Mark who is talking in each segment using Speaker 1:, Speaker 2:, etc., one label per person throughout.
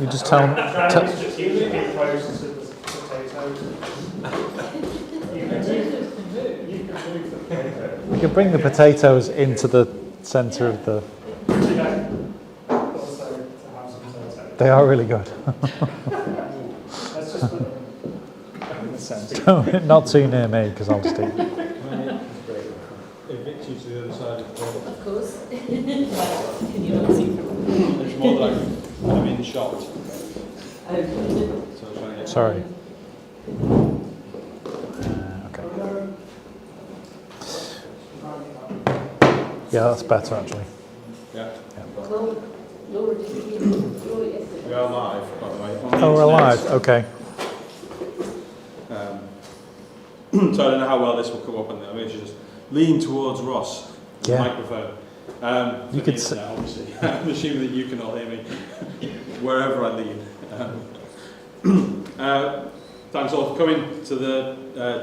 Speaker 1: You just tell me. You can bring the potatoes into the centre of the. They are really good. Not too near me because I'll just eat.
Speaker 2: Evict you to the other side of the table.
Speaker 3: Of course. Can you not see from?
Speaker 2: It's more like I'm in shot.
Speaker 3: Oh.
Speaker 2: So I'm trying to get.
Speaker 1: Sorry. Okay. Yeah, that's better actually.
Speaker 2: Yeah.
Speaker 3: Well, Laura, did you hear Laura yesterday?
Speaker 2: We are live, by the way.
Speaker 1: Oh, we're alive. Okay.
Speaker 2: So I don't know how well this will come up, and I mean, just lean towards Ross, the microphone.
Speaker 1: You could say,
Speaker 2: obviously. I'm assuming that you can all hear me wherever I lean. Thanks all for coming to the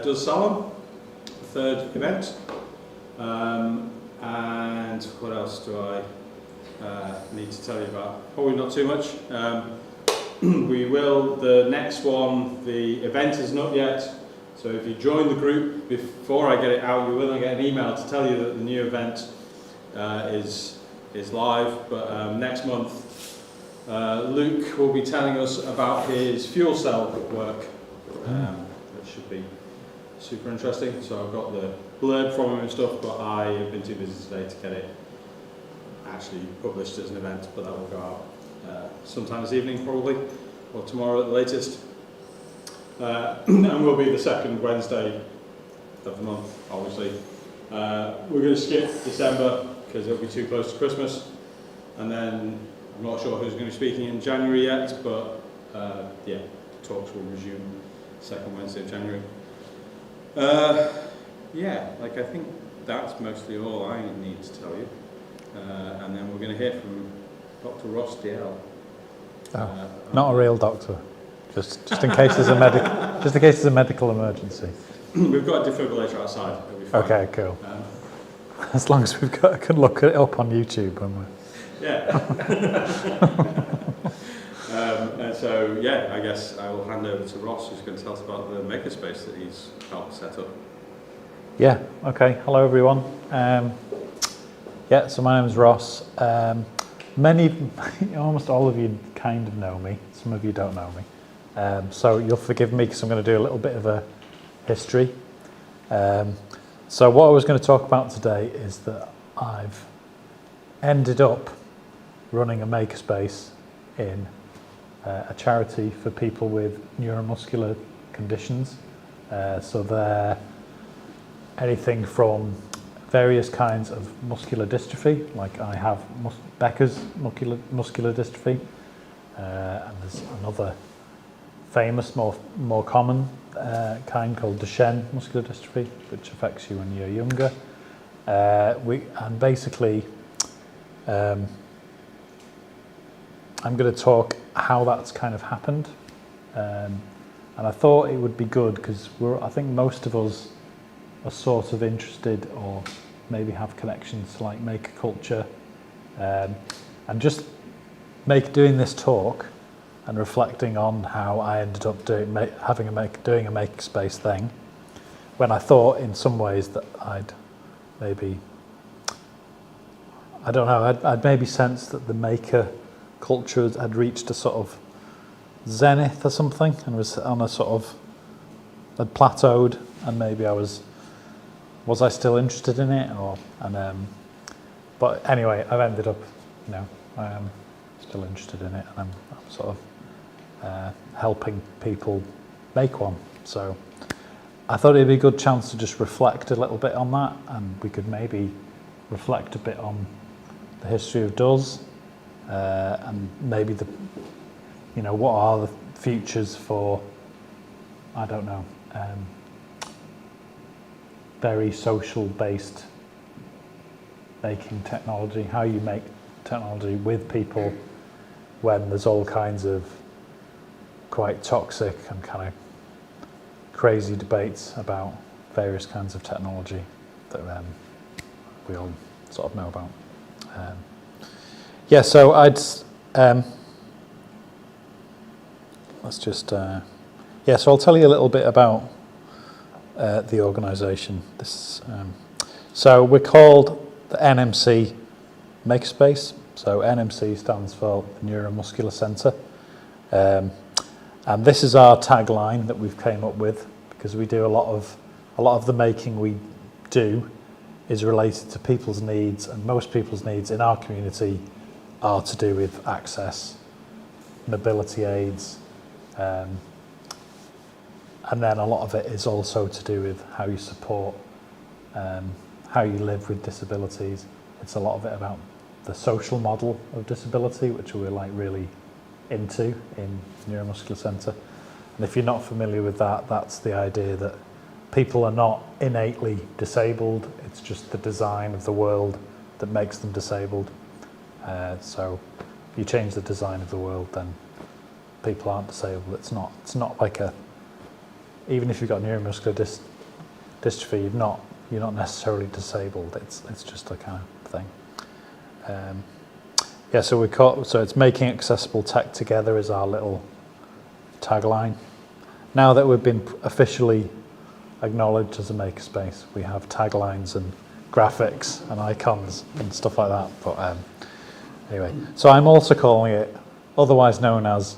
Speaker 2: DoES Salon, third event. And what else do I need to tell you about? Probably not too much. We will, the next one, the event is not yet. So if you join the group before I get it out, you will get an email to tell you that the new event is live. But next month, Luke will be telling us about his fuel cell work, which should be super interesting. So I've got the blurb from him and stuff, but I have been too busy today to get it actually published as an event. But that will go out sometime this evening probably, or tomorrow at the latest. And will be the second Wednesday of the month, obviously. We're going to skip December because it'll be too close to Christmas. And then I'm not sure who's going to be speaking in January yet, but yeah, talks will resume second Wednesday of January. Yeah, like I think that's mostly all I need to tell you. And then we're going to hear from Dr. Ross Dalziel.
Speaker 1: not a real doctor. Just in case there's a medical emergency.
Speaker 2: We've got a defibrillator outside. It'll be fine.
Speaker 1: Okay, cool. As long as we can look it up on YouTube when we're.
Speaker 2: Yeah. And so yeah, I guess I will hand over to Ross, who's going to tell us about the makerspace that he's helped set up.
Speaker 1: Yeah. Okay. Hello, everyone. Yeah. So my name is Ross. Almost all of you kind of know me. Some of you don't know me. So you'll forgive me because I'm going to do a little bit of a history. So what I was going to talk about today is that I've ended up running a makerspace in a charity for people with neuromuscular conditions. So they're anything from various kinds of muscular dystrophy, like I have Becker's muscular dystrophy, and there's another famous, more common kind called Duchenne muscular dystrophy, which affects you when you're younger. And basically, I'm going to talk how that's kind of happened, and I thought it would be good because I think most of us are sort of interested or maybe have connections to like maker culture, and just doing this talk and reflecting on how I ended up doing a makerspace thing, when I thought in some ways that I'd maybe, I don't know, I'd maybe sensed that the maker culture had reached a sort of zenith or something and was on a sort of, had plateaued, and maybe was I still interested in it, but anyway, I've ended up, I am still interested in it, and I'm sort of helping people make one. So I thought it'd be a good chance to just reflect a little bit on that, and we could maybe reflect a bit on the history of DoES, and maybe what are the futures for, I don't know, very social-based making technology, how you make technology with people when there's all kinds of quite toxic and kind of crazy debates about various kinds of technology that we all sort of know about. So Let's just, so I'll tell you a little bit about the organisation. So we're called the NMC Makerspace. So NMC stands for Neuromuscular Centre. And this is our tagline that we've came up with, because we do a lot of the making we do is related to people's needs, and most people's needs in our community are to do with access, mobility aids, and then a lot of it is also to do with how you support, how you live with disabilities. It's a lot of it about the social model of disability, which we're like really into in Neuromuscular Centre. And if you're not familiar with that, that's the idea that people are not innately disabled, it's just the design of the world that makes them disabled. So if you change the design of the world, then people aren't disabled. It's not like even if you've got neuromuscular dystrophy, you're not necessarily disabled. It's just a kind of thing. So it's making accessible tech together is our little tagline. Now that we've been officially acknowledged as a makerspace, we have taglines and graphics and icons and stuff like that. But anyway, so I'm also calling it, otherwise known as,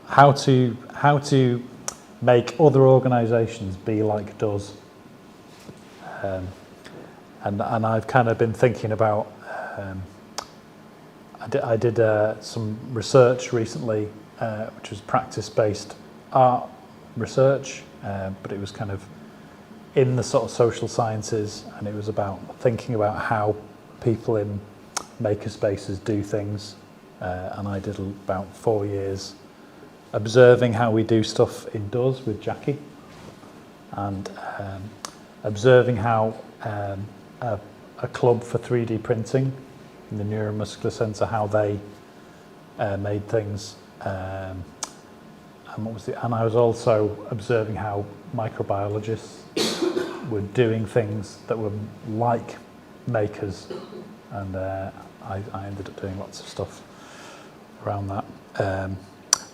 Speaker 1: how to make other organisations be like DoES. And I've kind of been thinking about. I did some research recently, which was practice-based art research, but it was kind of in the sort of social sciences, and it was about thinking about how people in makerspaces do things. And I did about 4 years observing how we do stuff in DoES with Jackie, and observing how a club for 3D printing in the Neuromuscular Centre, how they made things, and I was also observing how microbiologists were doing things that were like makers, and I ended up doing lots of stuff around that.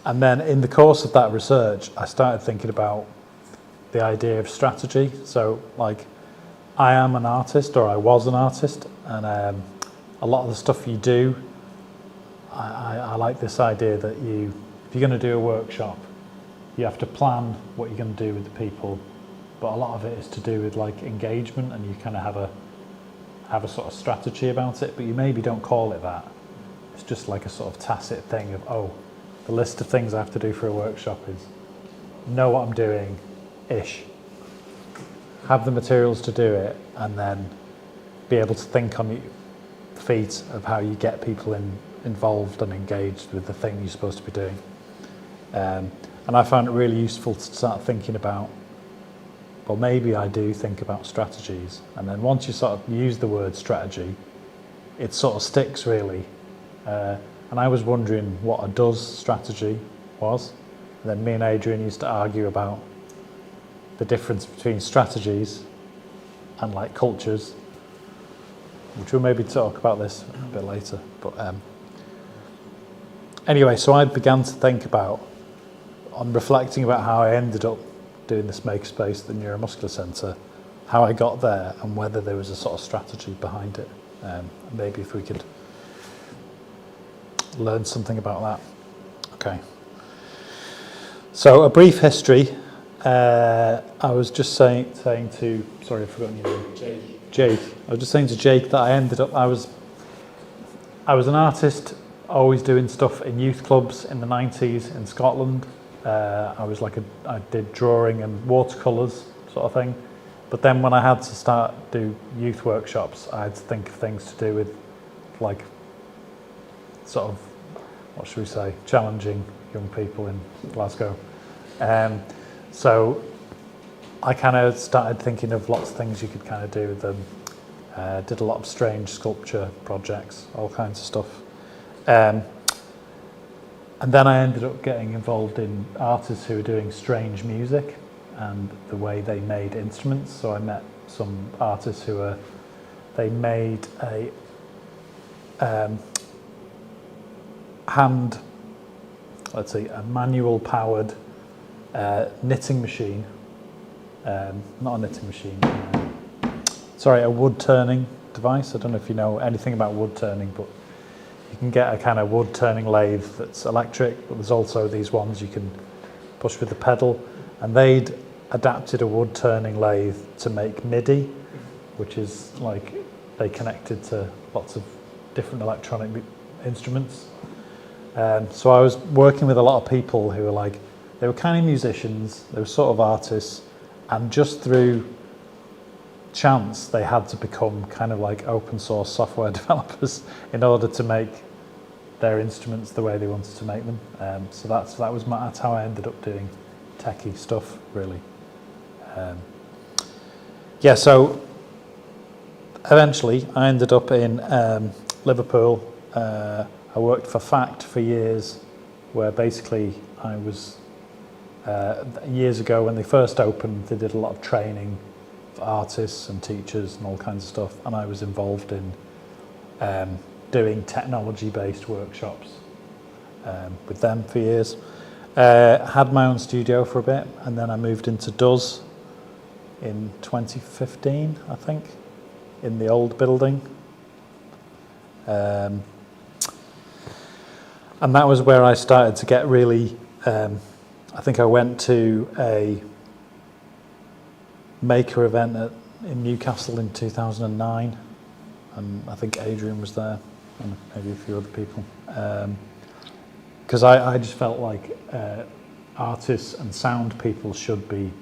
Speaker 1: And then in the course of that research, I started thinking about the idea of strategy. So like, I am an artist, or I was an artist, and a lot of the stuff you do, I like this idea that if you're going to do a workshop, you have to plan what you're going to do with the people, but a lot of it is to do with like engagement, and you kind of have a sort of strategy about it, but you maybe don't call it that. It's just like a sort of tacit thing of, the list of things I have to do for a workshop is know what I'm doing-ish, have the materials to do it, and then be able to think on your feet of how you get people involved and engaged with the thing you're supposed to be doing. And I found it really useful to start thinking about, well, maybe I do think about strategies, and then once you sort of use the word strategy, it sort of sticks really. And I was wondering what a DoES strategy was, and then me and Adrian used to argue about the difference between strategies and like cultures, which we'll maybe talk about this a bit later. But anyway, so I began to think about, on reflecting about how I ended up doing this makerspace, the Neuromuscular Centre, how I got there, and whether there was a sort of strategy behind it. Maybe if we could learn something about that. Okay. So a brief history. I was just saying to, sorry, I've forgotten your name. Jake. I was just saying to Jake that I was an artist, always doing stuff in youth clubs in the 90s in Scotland. I did drawing and watercolours sort of thing. But then when I had to start do youth workshops, I had to think of things to do with like sort of, what should we say, challenging young people in Glasgow. So I kind of started thinking of lots of things you could kind of do with them. Did a lot of strange sculpture projects, all kinds of stuff. And then I ended up getting involved in artists who were doing strange music and the way they made instruments. So I met some artists they made a manual powered knitting machine. Not a knitting machine. A wood turning device. I don't know if you know anything about wood turning, but you can get a kind of wood turning lathe that's electric, but there's also these ones you can push with the pedal, and they'd adapted a wood turning lathe to make MIDI, which is like they connected to lots of different electronic instruments. So I was working with a lot of people who were like, they were kind of musicians, they were sort of artists, and just through chance they had to become kind of like open source software developers in order to make their instruments the way they wanted to make them. So that's how I ended up doing techie stuff, really. So eventually I ended up in Liverpool. I worked for FACT for years, where basically I was, years ago when they first opened, they did a lot of training for artists and teachers and all kinds of stuff, and I was involved in doing technology-based workshops with them for years. Had my own studio for a bit, and then I moved into DoES in 2015, I think, in the old building. And that was where I started to get really, I think I went to a maker event in Newcastle in 2009, and I think Adrian was there, and maybe a few other people. Because I just felt like artists and sound people should be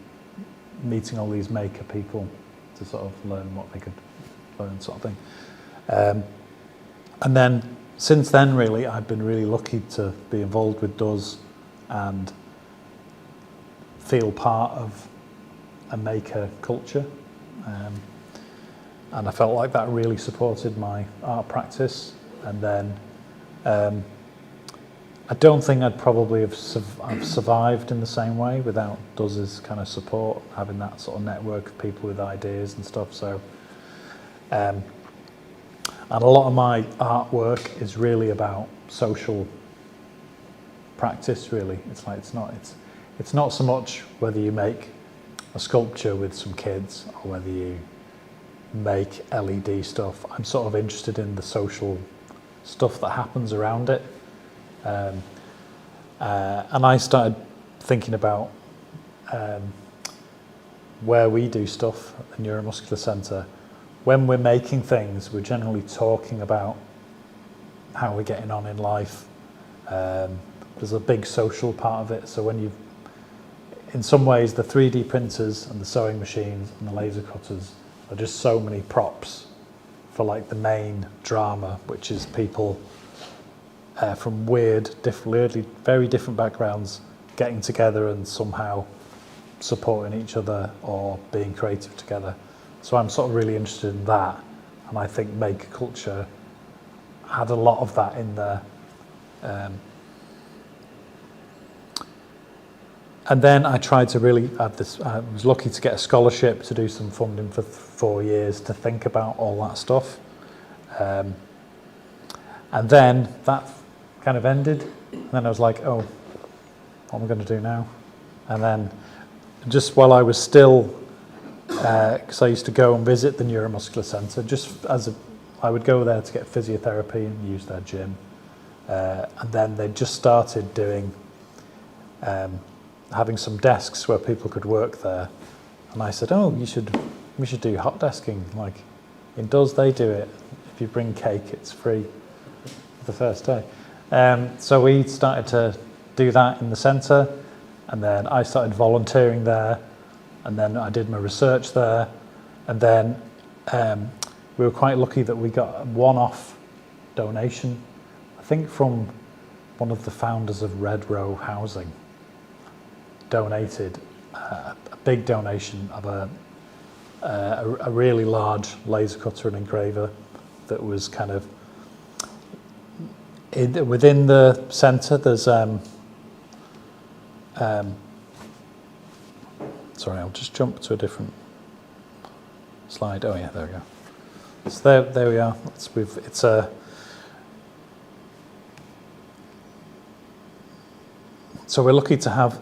Speaker 1: meeting all these maker people to sort of learn what they could learn, sort of thing. And then since then, really, I've been really lucky to be involved with DoES and feel part of a maker culture. And I felt like that really supported my art practice. And then I don't think I'd probably have survived in the same way without DoES's kind of support, having that sort of network of people with ideas and stuff. So, and a lot of my artwork is really about social practice. Really, it's not so much whether you make a sculpture with some kids or whether you make LED stuff. I'm sort of interested in the social stuff that happens around it. And I started thinking about where we do stuff at the Neuromuscular Centre. When we're making things, we're generally talking about how we're getting on in life. There's a big social part of it. So in some ways, the 3D printers and the sewing machines and the laser cutters are just so many props for like the main drama, which is people from weirdly very different backgrounds getting together and somehow supporting each other or being creative together. So I'm sort of really interested in that, and I think maker culture had a lot of that in there. And then I tried to really have this, I was lucky to get a scholarship to do some funding for 4 years to think about all that stuff. And then that kind of ended, and then I was like, oh, what am I going to do now? And then just while I was still, because I used to go and visit the Neuromuscular Centre, I would go there to get physiotherapy and use their gym. And then they just started doing, having some desks where people could work there. And I said, oh, we should do hot desking. Like in DoES, they do it. If you bring cake, it's free for the first day. So we started to do that in the centre, and then I started volunteering there, and then I did my research there, and then we were quite lucky that we got a one-off donation, I think from one of the founders of Red Row Housing, donated a big donation of a really large laser cutter and engraver that was kind of within the centre. There's sorry, I'll just jump to a different slide. Oh yeah, there we go. So there we are. So we're lucky to have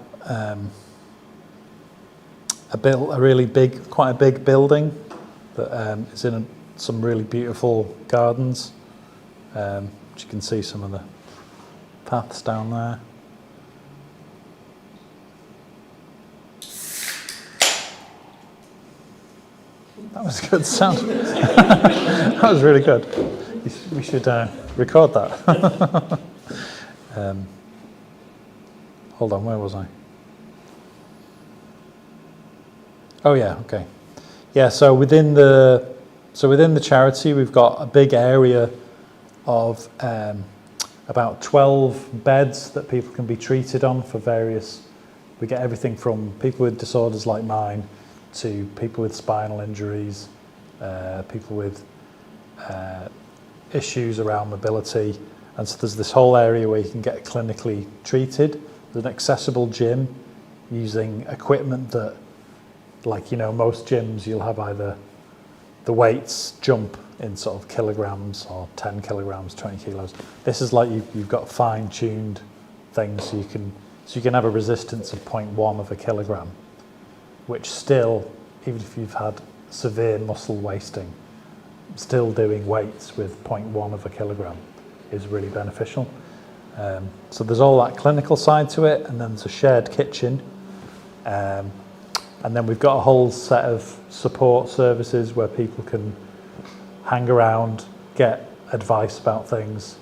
Speaker 1: quite a big building that is in some really beautiful gardens. Which you can see some of the paths down there. That was a good sound. That was really good. We should record that. Hold on, where was I? Oh yeah, okay. Yeah, so within the charity, we've got a big area of about 12 beds that people can be treated on for various. We get everything from people with disorders like mine to people with spinal injuries, people with issues around mobility, and so there's this whole area where you can get clinically treated. There's an accessible gym using equipment that, like, you know, most gyms you'll have either the weights jump in sort of kilograms or 10 kilograms, 20 kilos. This is like you've got fine-tuned things so you can have a resistance of 0.1 of a kilogram, which still, even if you've had severe muscle wasting, still doing weights with 0.1 of a kilogram is really beneficial. So there's all that clinical side to it, and then there's a shared kitchen. And then we've got a whole set of support services where people can hang around, get advice about things.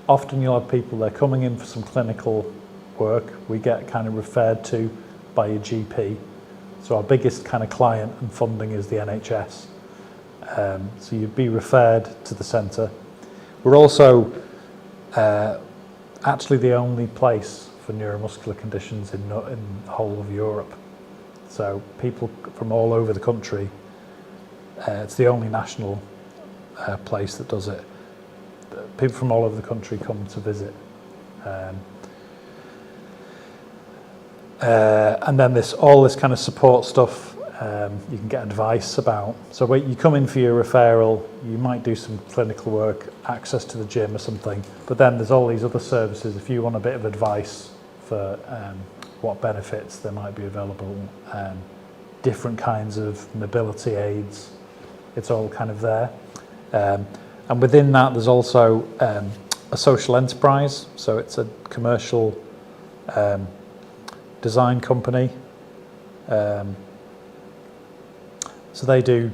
Speaker 1: Often you'll have people, they're coming in for some clinical work. We get kind of referred to by your GP. So our biggest kind of client and funding is the NHS. So you'd be referred to the centre. We're also actually the only place for neuromuscular conditions in the whole of Europe. So people from all over the country, it's the only national place that does it. People from all over the country come to visit. And then all this kind of support stuff, you can get advice about. So when you come in for your referral, you might do some clinical work, access to the gym or something, but then there's all these other services. If you want a bit of advice for what benefits there might be available, different kinds of mobility aids, it's all kind of there. And within that there's also a social enterprise, so it's a commercial design company. So they do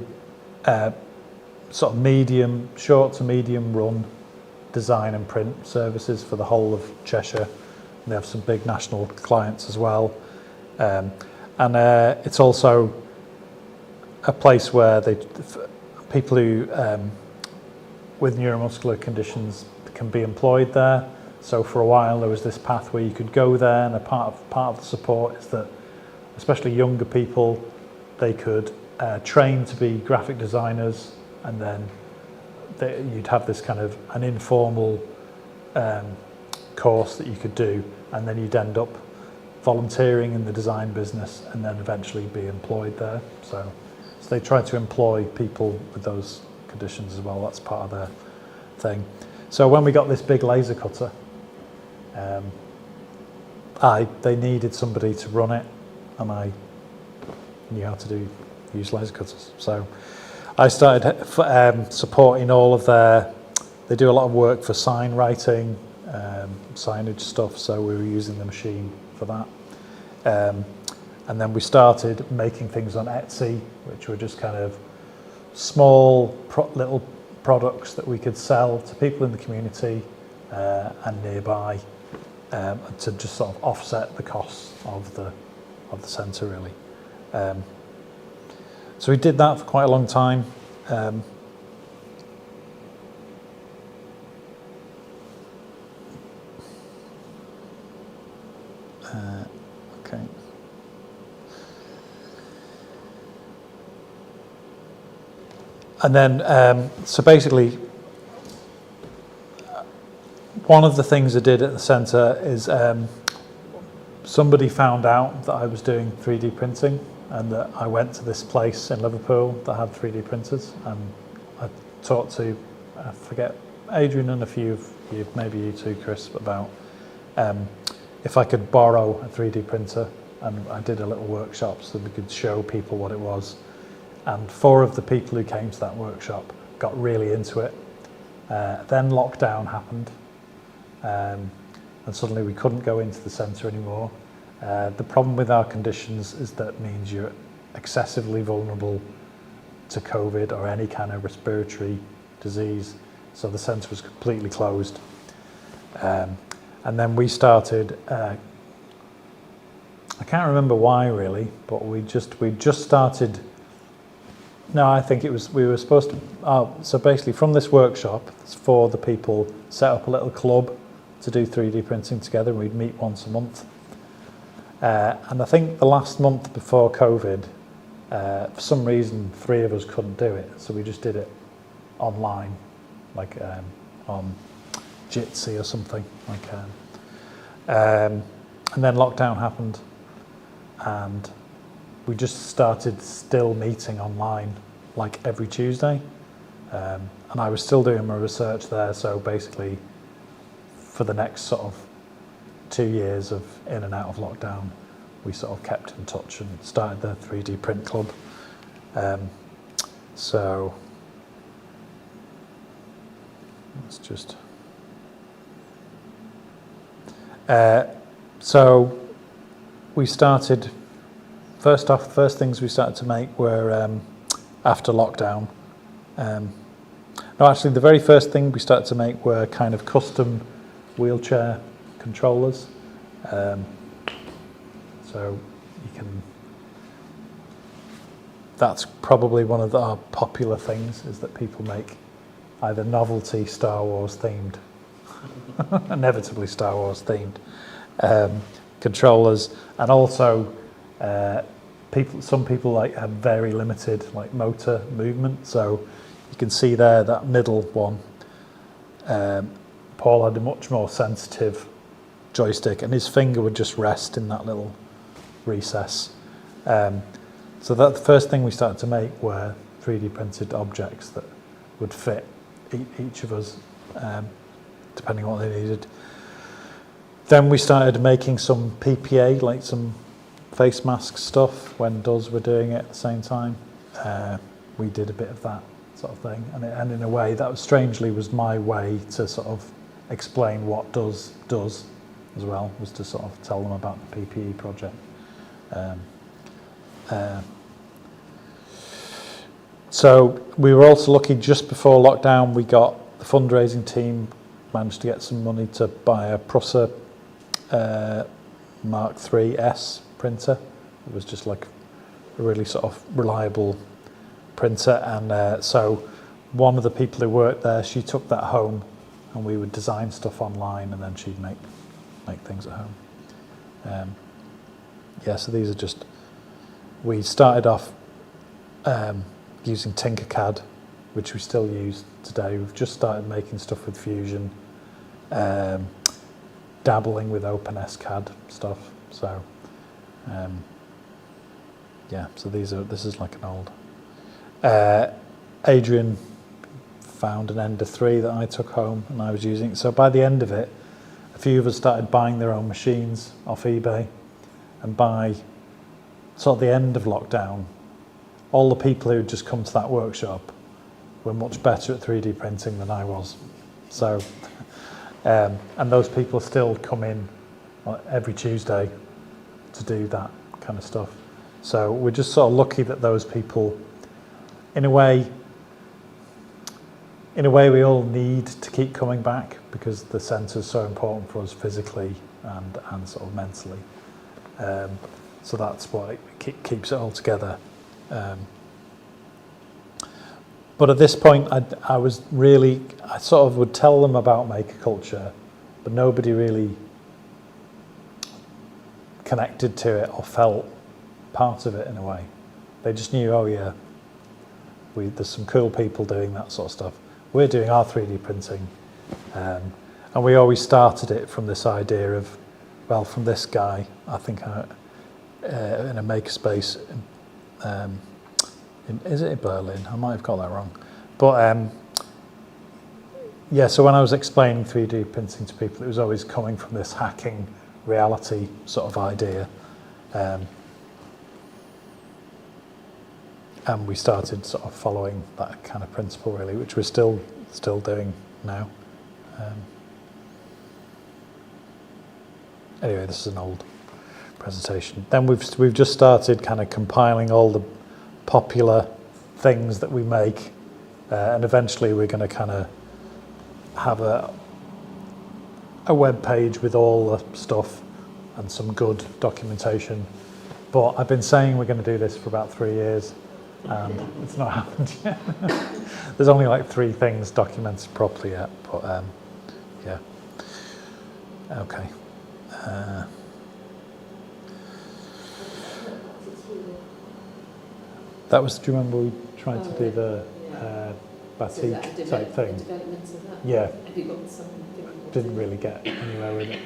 Speaker 1: sort of short to medium run design and print services for the whole of Cheshire. They have some big national clients as well. And it's also a place where people who with neuromuscular conditions can be employed there. So for a while there was this path where you could go there, and a part of the support is that especially younger people, they could train to be graphic designers, and then you'd have this kind of an informal course that you could do, and then you'd end up volunteering in the design business and then eventually be employed there. So they try to employ people with those conditions as well. That's part of their thing. So when we got this big laser cutter, they needed somebody to run it, and I knew how to use laser cutters. So I started supporting all of they do a lot of work for sign writing, signage stuff, so we were using the machine for that. And then we started making things on Etsy, which were just kind of small little products that we could sell to people in the community and nearby, to just sort of offset the costs of the centre, really. So we did that for quite a long time. Okay. And then, so basically, one of the things I did at the centre is somebody found out that I was doing 3D printing, and that I went to this place in Liverpool that had 3D printers, and I talked to, I forget, Adrian and a few of you, maybe you too, Chris, about if I could borrow a 3D printer, and I did a little workshop so we could show people what it was. And 4 of the people who came to that workshop got really into it. Then lockdown happened, and suddenly we couldn't go into the centre anymore. The problem with our conditions is that means you're excessively vulnerable to COVID or any kind of respiratory disease. So the centre was completely closed. And then we started, I can't remember why really, but we just started. No, I think it was, we were supposed to, so basically from this workshop, 4 of the people set up a little club to do 3D printing together, and we'd meet once a month. And I think the last month before COVID, for some reason, 3 of us couldn't do it, so we just did it online, like on Jitsi or something. And then lockdown happened, and we just started still meeting online like every Tuesday. And I was still doing my research there, so basically for the next sort of 2 years of in and out of lockdown, we sort of kept in touch and started the 3D print club. So let's just so we started, first things we started to make were after lockdown. No, actually the very first thing we started to make were kind of custom wheelchair controllers. So you can, that's probably one of our popular things, is that people make either novelty Star Wars themed, inevitably Star Wars themed controllers, and also some people like have very limited like motor movement. So you can see there that middle one, Paul had a much more sensitive joystick, and his finger would just rest in that little recess. So that the first thing we started to make were 3D printed objects that would fit each of us, depending on what they needed. Then we started making some PPA, like some face mask stuff, when DoES were doing it at the same time. We did a bit of that sort of thing, and in a way that was strangely was my way to sort of explain what DoES does as well, was to sort of tell them about the PPE project. So we were also lucky, just before lockdown we got, the fundraising team managed to get some money to buy a Prusa Mark III S printer. It was just like a really sort of reliable printer, and so one of the people who worked there, she took that home, and we would design stuff online, and then she'd make things at home. Yeah, so these are just, we started off using Tinkercad, which we still use today. We've just started making stuff with Fusion, dabbling with OpenSCAD stuff. So yeah, so this is like an old. Adrian found an Ender 3 that I took home, and I was using it. So by the end of it, a few of us started buying their own machines off eBay, and by sort of the end of lockdown, all the people who had just come to that workshop were much better at 3D printing than I was. So, and those people still come in every Tuesday to do that kind of stuff. So we're just sort of lucky that those people, in a way we all need to keep coming back, because the centre is so important for us physically and sort of mentally. So that's what keeps it all together. But at this point, I sort of would tell them about maker culture, but nobody really connected to it or felt part of it in a way. They just knew, oh yeah, there's some cool people doing that sort of stuff. We're doing our 3D printing. And we always started it from this idea of, well, from this guy, I think in a makerspace, is it in Berlin? I might have got that wrong. But yeah, so when I was explaining 3D printing to people, it was always coming from this hacking reality sort of idea. And we started sort of following that kind of principle really, which we're still doing now. Anyway, this is an old presentation. Then we've just started kind of compiling all the popular things that we make, and eventually we're going to kind of have a web page with all the stuff and some good documentation. But I've been saying we're going to do this for about 3 years, and it's not happened yet. There's only like 3 things documented properly yet, but yeah. Okay. That was, do you remember we tried to do the batik type thing? Yeah.
Speaker 3: Have you got something?
Speaker 1: Didn't really get anywhere with it.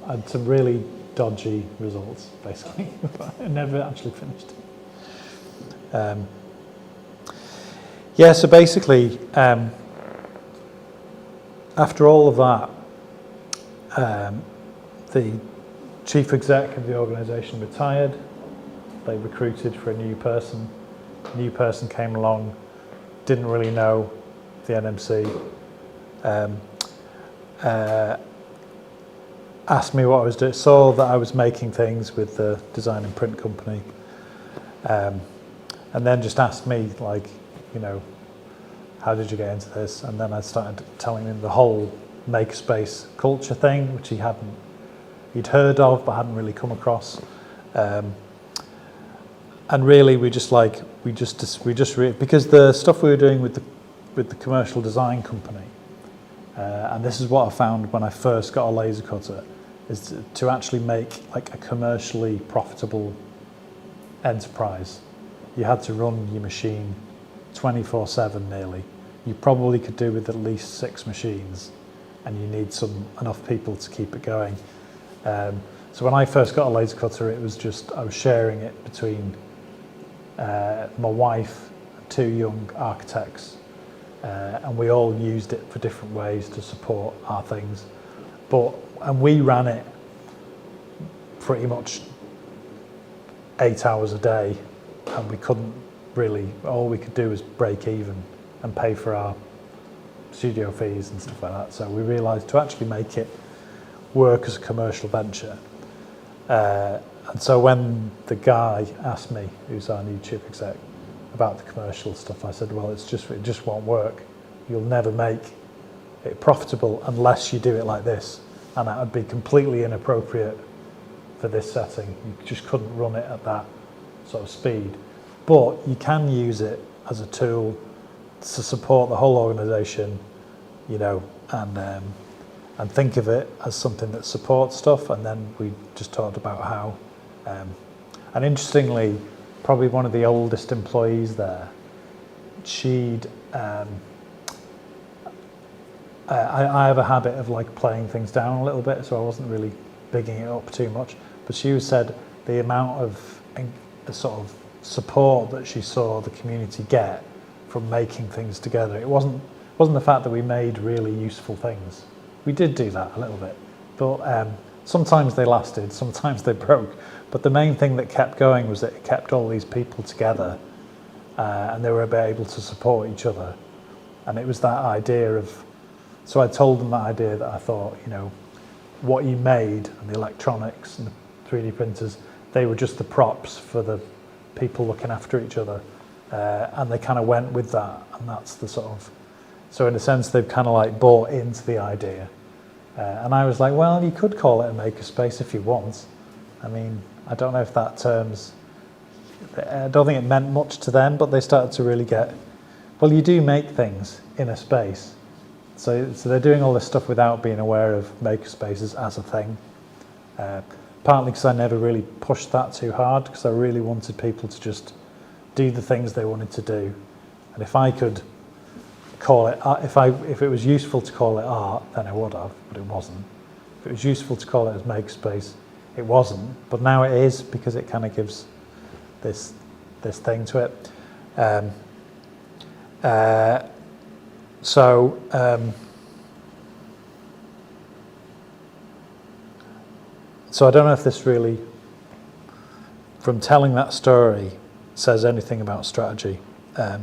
Speaker 1: I had some really dodgy results, basically, but I never actually finished it. Yeah, so basically, after all of that, the chief exec of the organisation retired. They recruited for a new person. A new person came along, didn't really know the NMC. Asked me what I was doing, saw that I was making things with the design and print company, and then just asked me, like, you know, how did you get into this? And then I started telling him the whole makerspace culture thing, which he'd heard of but hadn't really come across. And really, because the stuff we were doing with the commercial design company, and this is what I found when I first got a laser cutter, is to actually make like a commercially profitable enterprise. You had to run your machine 24/7 nearly. You probably could do with at least 6 machines, and you need enough people to keep it going. So when I first got a laser cutter, it was just I was sharing it between my wife and 2 young architects, and we all used it for different ways to support our things. And we ran it pretty much 8 hours a day, and we couldn't really, all we could do was break even and pay for our studio fees and stuff like that. So we realised to actually make it work as a commercial venture. And so when the guy asked me, who's our new chief exec, about the commercial stuff, I said, well, it just won't work. You'll never make it profitable unless you do it like this. And that would be completely inappropriate for this setting. You just couldn't run it at that sort of speed. But you can use it as a tool to support the whole organisation, you know, and think of it as something that supports stuff. And then we just talked about how, and interestingly, probably one of the oldest employees there, she'd, I have a habit of like playing things down a little bit, so I wasn't really bigging it up too much. But she said the amount of sort of support that she saw the community get from making things together. It wasn't the fact that we made really useful things. We did do that a little bit, but sometimes they lasted, sometimes they broke. But the main thing that kept going was that it kept all these people together, and they were able to support each other. And it was that idea of, so I told them that idea that I thought, you know, what you made and the electronics and the 3D printers, they were just the props for the people looking after each other. And they kind of went with that, and that's the sort of, so in a sense they've kind of like bought into the idea. And I was like, well, you could call it a makerspace if you want. I mean, I don't know if that term's, I don't think it meant much to them, but they started to really get, well, you do make things in a space. So they're doing all this stuff without being aware of makerspaces as a thing. Partly because I never really pushed that too hard, because I really wanted people to just do the things they wanted to do. And if I could call it, if it was useful to call it art, then I would have, but it wasn't. If it was useful to call it as makerspace, it wasn't. But now it is, because it kind of gives this thing to it. So I don't know if this really, from telling that story, says anything about strategy. I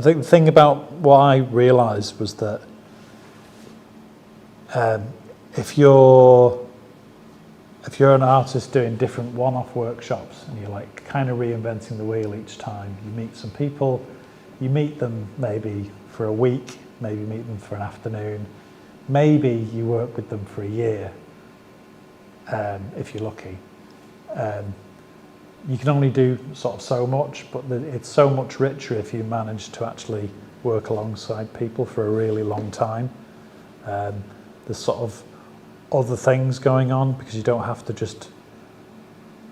Speaker 1: think the thing about what I realised was that if you're an artist doing different one-off workshops and you're like kind of reinventing the wheel each time, you meet some people, you meet them maybe for a week, maybe meet them for an afternoon, maybe you work with them for a year, if you're lucky. You can only do sort of so much, but it's so much richer if you manage to actually work alongside people for a really long time. There's sort of other things going on because you don't have to just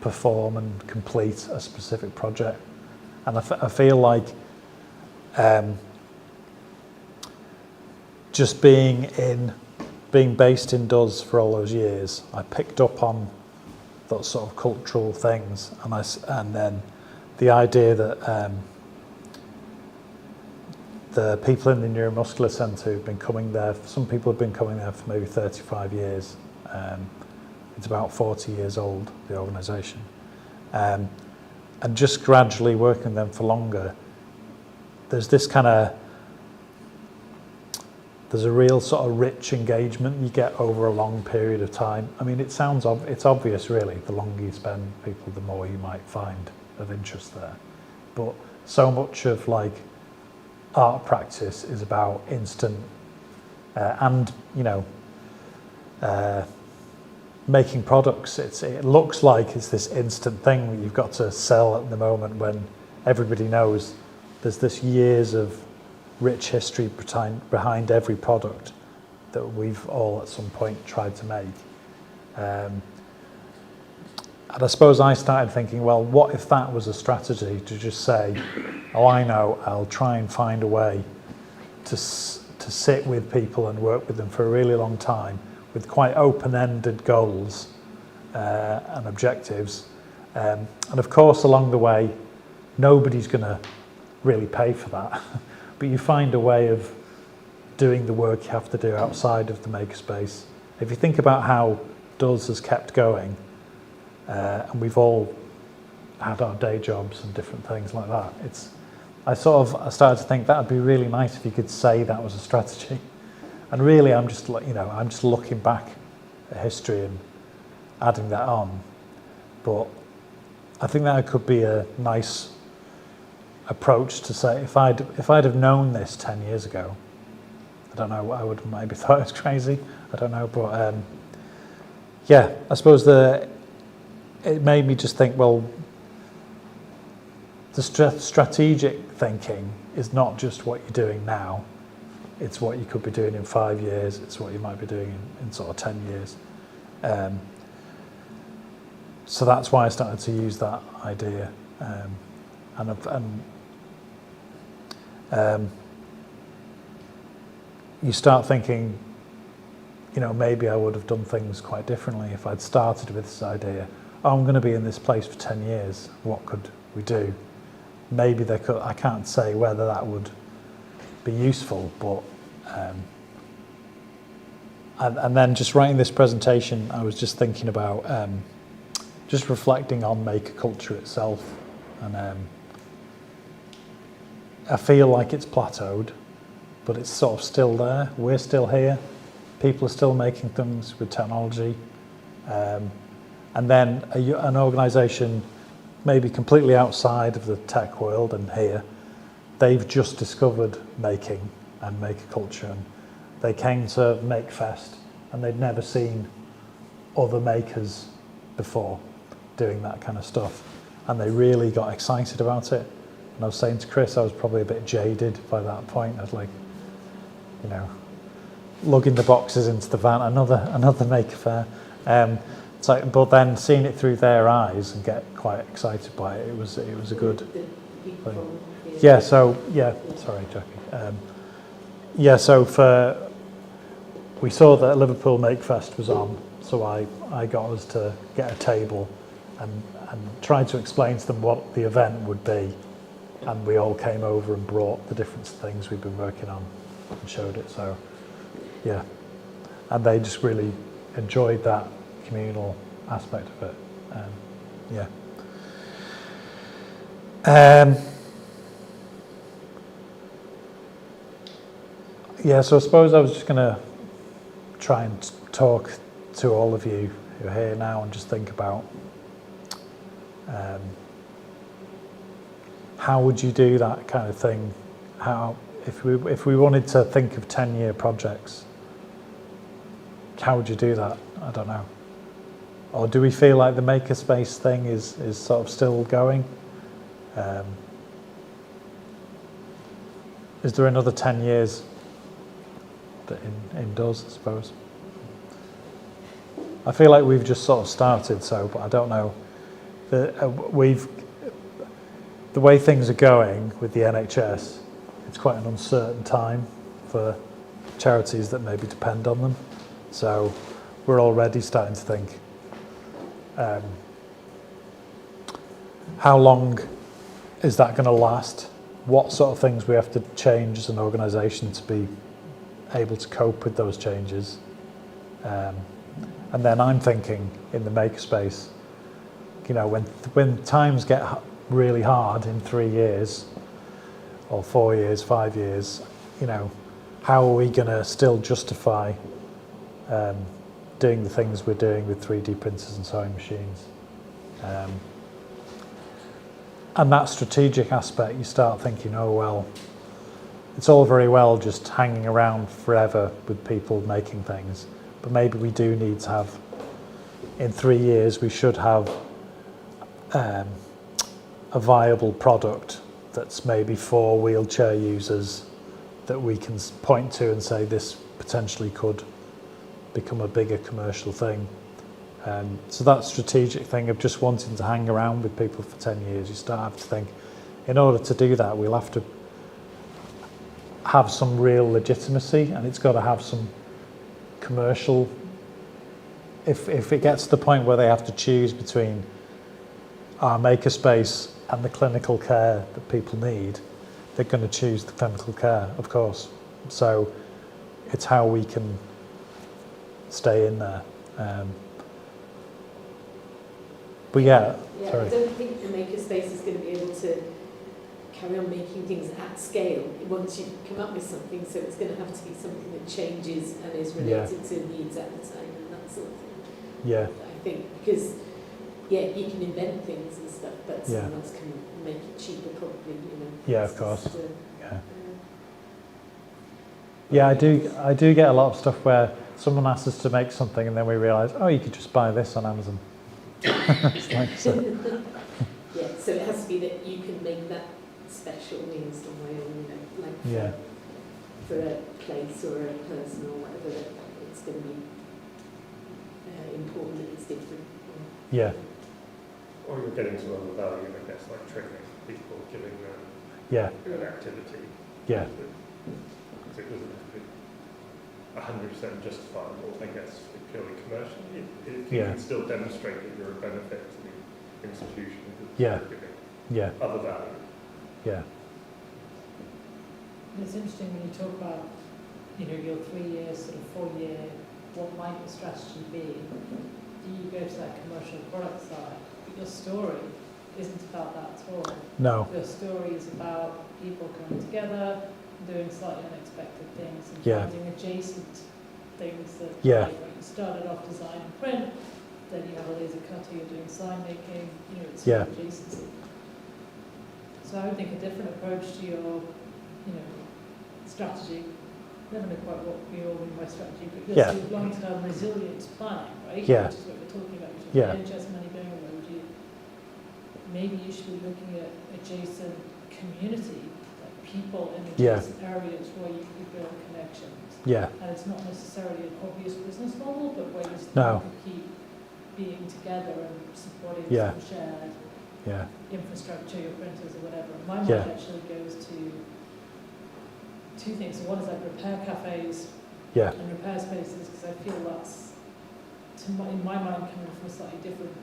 Speaker 1: perform and complete a specific project. And I feel like just being based in DoES for all those years, I picked up on those sort of cultural things, and then the idea that the people in the Neuromuscular Centre who've been coming there, some people have been coming there for maybe 35 years. It's about 40 years old, the organisation. And just gradually working with them for longer, there's this kind of, there's a real sort of rich engagement you get over a long period of time. I mean, it's obvious really, the longer you spend with people, the more you might find of interest there. But so much of like art practice is about instant and, you know, making products. It looks like it's this instant thing that you've got to sell at the moment when everybody knows there's this years of rich history behind every product that we've all at some point tried to make. And I suppose I started thinking, well, what if that was a strategy to just say, oh, I know, I'll try and find a way to sit with people and work with them for a really long time with quite open-ended goals and objectives. And of course, along the way, nobody's going to really pay for that. But you find a way of doing the work you have to do outside of the makerspace. If you think about how DoES has kept going, and we've all had our day jobs and different things like that, I started to think that would be really nice if you could say that was a strategy. And really, I'm just looking back at history and adding that on. But I think that could be a nice approach to say, if I'd have known this 10 years ago, I don't know, I would have maybe thought it was crazy, I don't know, but yeah, I suppose it made me just think, well, the strategic thinking is not just what you're doing now, it's what you could be doing in 5 years, it's what you might be doing in sort of 10 years. So that's why I started to use that idea. You start thinking, you know, maybe I would have done things quite differently if I'd started with this idea. Oh, I'm going to be in this place for 10 years. What could we do? Maybe they could. I can't say whether that would be useful, but and then just writing this presentation, I was just thinking about just reflecting on maker culture itself, and I feel like it's plateaued, but it's sort of still there. We're still here. People are still making things with technology. And then an organisation maybe completely outside of the tech world and here, they've just discovered making and maker culture. And they came to Makefest and they'd never seen other makers before doing that kind of stuff. And they really got excited about it. And I was saying to Chris, I was probably a bit jaded by that point. I was like, you know, lugging the boxes into the van, another maker fair. But then seeing it through their eyes and get quite excited by it, it was a good thing. Yeah. So sorry, Jackie. We saw that Liverpool Makefest was on, so I got us to get a table and tried to explain to them what the event would be, and we all came over and brought the different things we've been working on and showed it. So yeah, and they just really enjoyed that communal aspect of it. Yeah. Yeah, so I suppose I was just going to try and talk to all of you who are here now and just think about how would you do that kind of thing? How, if we wanted to think of 10-year projects, how would you do that? I don't know. Or do we feel like the Makerspace thing is sort of still going? Is there another 10 years that in DoES, I suppose? I feel like we've just sort of started, but I don't know. The way things are going with the NHS, it's quite an uncertain time for charities that maybe depend on them. So we're already starting to think, how long is that going to last? What sort of things we have to change as an organisation to be able to cope with those changes? And then I'm thinking in the Makerspace, when times get really hard in 3 years, or 4 years, 5 years, how are we going to still justify doing the things we're doing with 3D printers and sewing machines? And that strategic aspect, you start thinking, oh, well, it's all very well just hanging around forever with people making things, but maybe we do need to have, in 3 years, we should have a viable product that's maybe for wheelchair users that we can point to and say this potentially could become a bigger commercial thing. So that strategic thing of just wanting to hang around with people for 10 years, you start to think, in order to do that, we'll have to have some real legitimacy, and it's got to have some commercial. If it gets to the point where they have to choose between our Makerspace and the clinical care that people need, they're going to choose the clinical care, of course. So it's how we can stay in there. But
Speaker 3: Yeah,
Speaker 1: sorry.
Speaker 3: I don't think the Makerspace is going to be able to carry on making things at scale once you come up with something, so it's going to have to be something that changes and is related to needs at the time and that sort of thing.
Speaker 1: Yeah.
Speaker 3: I think, because, you can invent things and stuff, but someone else can make it cheaper probably,
Speaker 1: Yeah, of course.
Speaker 3: Just,
Speaker 1: Yeah, I do get a lot of stuff where someone asks us to make something and then we realise, oh, you could just buy this on Amazon. It's like, so.
Speaker 3: Yeah, so it has to be that you can make that special in some way, or, like for a place or a person or whatever, that it's going to be important that it's different.
Speaker 1: Yeah.
Speaker 4: Or you're getting to other value, I guess, like training people, giving them an activity.
Speaker 1: Yeah.
Speaker 4: Because it doesn't have to be 100% justifiable, I guess, purely commercially. If you can still demonstrate that you're a benefit to the institution, giving other value.
Speaker 1: Yeah.
Speaker 5: It's interesting when you talk about, your 3 years, sort of 4 year, what might the strategy be? Do you go to that commercial product side? But your story isn't about that at all.
Speaker 1: No.
Speaker 5: Your story is about people coming together, doing slightly unexpected things, and finding adjacent things that like when you started off design and print, then you have a laser cutter, you're doing sign making, it's adjacency. So I would think a different approach to your, strategy. Never know quite what we all mean by strategy, but your long-term resilience planning, right?
Speaker 1: Yeah.
Speaker 5: Which is what we're talking about. The NHS money going away. Maybe you should be looking at adjacent community, like people in adjacent areas where you could build connections.
Speaker 1: Yeah.
Speaker 5: And it's not necessarily an obvious business model, but ways that you can keep being together and supporting some shared infrastructure, your printers or whatever. My mind actually goes to two things. So one is like repair cafes and repair spaces, because I feel that's, in my mind, coming from a slightly different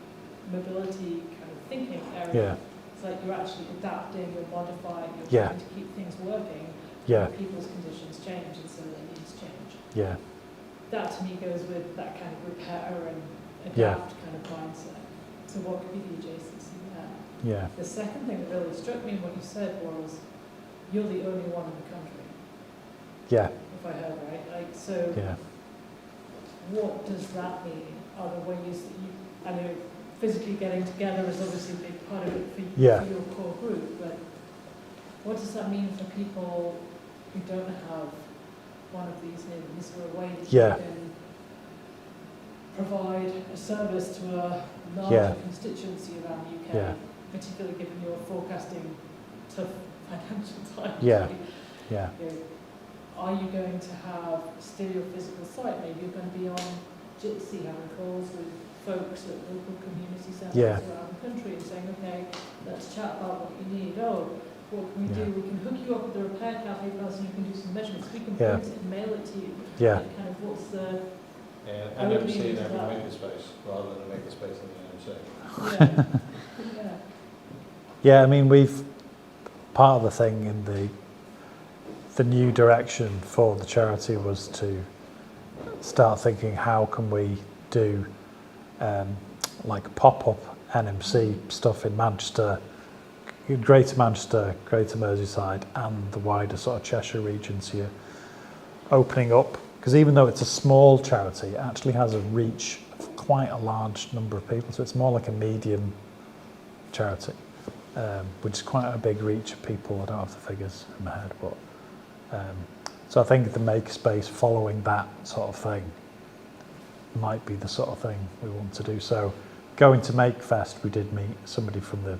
Speaker 5: mobility kind of thinking area. It's like you're actually adapting, you're modifying, you're trying to keep things working. People's conditions change and so their needs change. That to me goes with that kind of repair and adapt kind of mindset. So what could be the adjacency there?
Speaker 1: Yeah.
Speaker 5: The second thing that really struck me in what you said was, you're the only one in the country,
Speaker 1: Yeah.
Speaker 5: if I heard right. Like, so
Speaker 1: Yeah.
Speaker 5: what does that mean? Are there ways that you, I know physically getting together is obviously a big part of it for,
Speaker 1: Yeah.
Speaker 5: for your core group, but what does that mean for people who don't have one of these needs? Is there a way that
Speaker 1: Yeah.
Speaker 5: you can provide a service to a larger
Speaker 1: Yeah.
Speaker 5: constituency around the UK,
Speaker 1: Yeah.
Speaker 5: particularly given you're forecasting tough financial times?
Speaker 1: Yeah. Yeah.
Speaker 5: You know, are you going to have still your physical site? Maybe you're going to be on Jitsi having calls with folks at local community centres
Speaker 1: Yeah.
Speaker 5: around the country and saying, okay, let's chat about what you need. Oh, what can we
Speaker 1: Yeah.
Speaker 5: do? We can hook you up with a repair cafe person who can do some measurements. We can
Speaker 1: Yeah.
Speaker 5: print it and mail it to you.
Speaker 1: Yeah.
Speaker 5: Like, kind of what's the...
Speaker 2: Yeah,
Speaker 5: I would
Speaker 2: NMC
Speaker 5: leave
Speaker 2: in
Speaker 5: it to
Speaker 2: every
Speaker 5: that.
Speaker 2: makerspace rather than a makerspace in the NMC.
Speaker 5: Yeah. Yeah.
Speaker 1: Yeah, I mean, we've, part of the thing in the new direction for the charity was to start thinking, how can we do like pop-up NMC stuff in Manchester, Greater Manchester, Greater Merseyside, and the wider sort of Cheshire regions here, opening up, because even though it's a small charity, it actually has a reach of quite a large number of people, so it's more like a medium charity, which is quite a big reach of people. I don't have the figures in my head, but so I think the Makerspace following that sort of thing might be the sort of thing we want to do. So going to Makefest, we did meet somebody from the,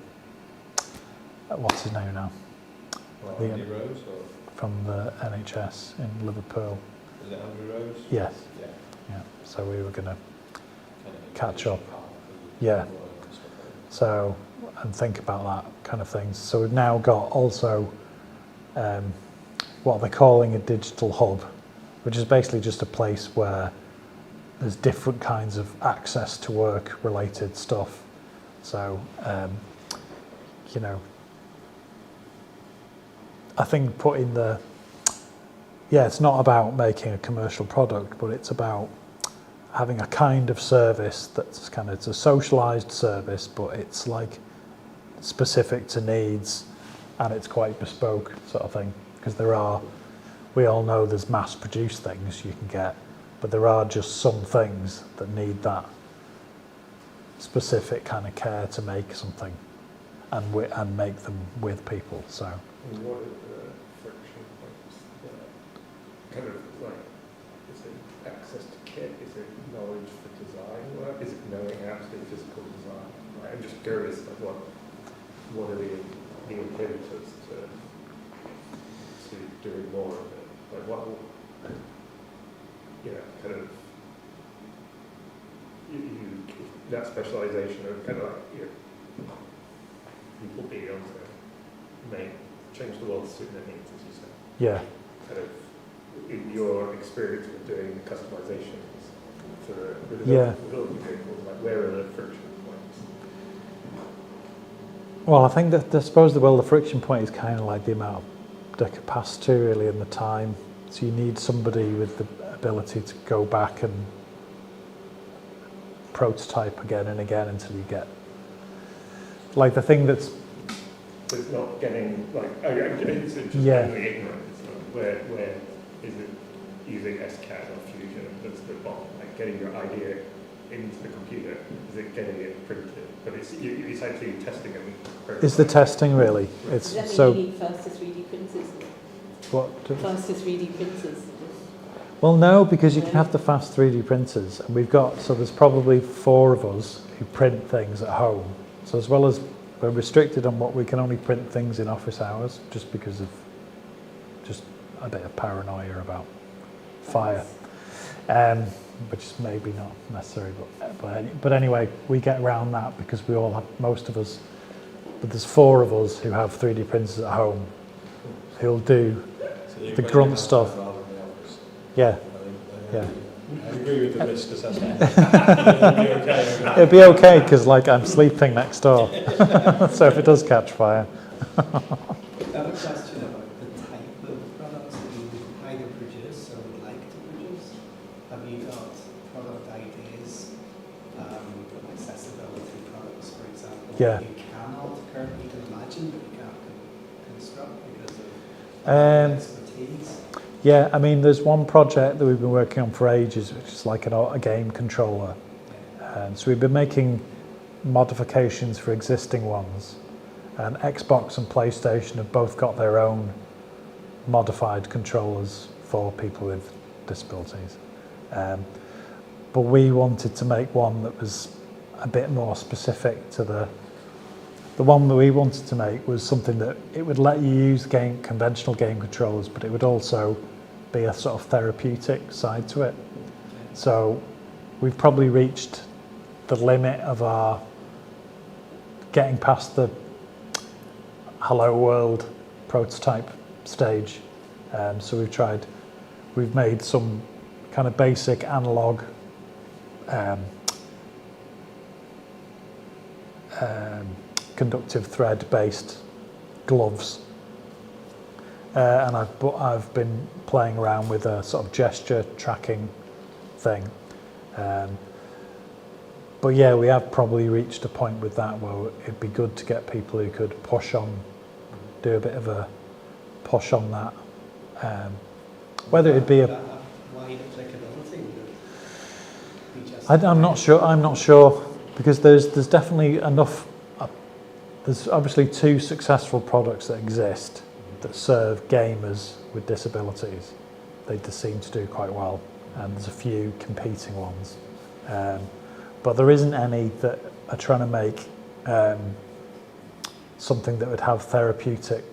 Speaker 1: what's his name now?
Speaker 2: Well,
Speaker 1: The-
Speaker 2: Andy Rose or
Speaker 1: From the NHS in Liverpool.
Speaker 2: is it Andrew Rose?
Speaker 1: Yes.
Speaker 2: Yeah.
Speaker 1: Yeah. So we were going to
Speaker 2: Kind of
Speaker 1: Catch up.
Speaker 2: part of the
Speaker 1: Yeah.
Speaker 2: oil and stuff like that.
Speaker 1: so and think about that kind of things. So we've now got also what they're calling a digital hub, which is basically just a place where there's different kinds of access to work related stuff. So you know, I think putting the, it's not about making a commercial product, but it's about having a kind of service that's kind of, it's a socialized service, but it's like specific to needs and it's quite bespoke sort of thing. Because we all know there's mass produced things you can get, but there are just some things that need that specific kind of care to make something and make them with people. So
Speaker 4: And what are the friction points? Kind of like, is it access to kit? Is it knowledge for design work? Is it knowing how to do physical design? Like, I'm just curious, like, what are the inhibitors to doing more of it? Like, what, kind of, that specialisation of kind of like, people being able to change the world to suit their needs, as you said.
Speaker 1: yeah,
Speaker 4: Kind of, in your experience with doing customizations for
Speaker 1: Yeah.
Speaker 4: building vehicles, like where are the friction points?
Speaker 1: well, I think that I suppose the friction point is kind of like the amount of the capacity really and the time. So you need somebody with the ability to go back and prototype again and again until you get like the thing that's
Speaker 4: So it's not getting, like, it's just
Speaker 1: Yeah.
Speaker 4: really ignorant. It's not, where is it using SCAD or Fusion that's the bottom, like getting your idea into the computer, is it getting it printed? But it's actually testing and
Speaker 1: is the testing really. It's
Speaker 3: Does that mean
Speaker 1: so
Speaker 3: you need faster 3D printers?
Speaker 1: what
Speaker 3: Faster 3D printers?
Speaker 1: well no, because you can have the fast 3D printers and there's probably 4 of us who print things at home. So as well as we're restricted on what we can only print things in office hours just because of just a bit of paranoia about fire, which is maybe not necessary, but anyway, we get around that because we all have, most of us, but there's 4 of us who have 3D printers at home who'll do
Speaker 2: So you
Speaker 1: the
Speaker 2: make
Speaker 1: grunt
Speaker 2: it
Speaker 1: stuff.
Speaker 2: rather than the office.
Speaker 1: Yeah,
Speaker 2: I think,
Speaker 1: yeah.
Speaker 2: I agree with the risk assessment. It'll be okay.
Speaker 1: It'd be okay because like I'm sleeping next door, so if it does catch fire.
Speaker 6: I have a question about the type of products that you either produce or would like to produce. Have you got product ideas accessibility products, for example.
Speaker 1: Yeah.
Speaker 6: You cannot currently, you can imagine, but you can't construct because
Speaker 1: Um,
Speaker 6: of expertise.
Speaker 1: Yeah, I mean, there's one project that we've been working on for ages, which is like a game controller. So we've been making modifications for existing ones, and Xbox and PlayStation have both got their own modified controllers for people with disabilities. But we wanted to make one that was a bit more specific to the one that we wanted to make was something that it would let you use conventional game controllers, but it would also be a sort of therapeutic side to it. So we've probably reached the limit of our getting past the Hello World prototype stage. So we've made some kind of basic analog conductive thread based gloves. And I've been playing around with a sort of gesture tracking thing. But yeah, we have probably reached a point with that where it'd be good to get people who could do a bit of a push on that. Whether it'd be
Speaker 6: Would that have wide applicability? Would it be just
Speaker 1: I'm not sure because there's definitely enough. There's obviously two successful products that exist that serve gamers with disabilities. They just seem to do quite well, and there's a few competing ones. But there isn't any that are trying to make something that would have therapeutic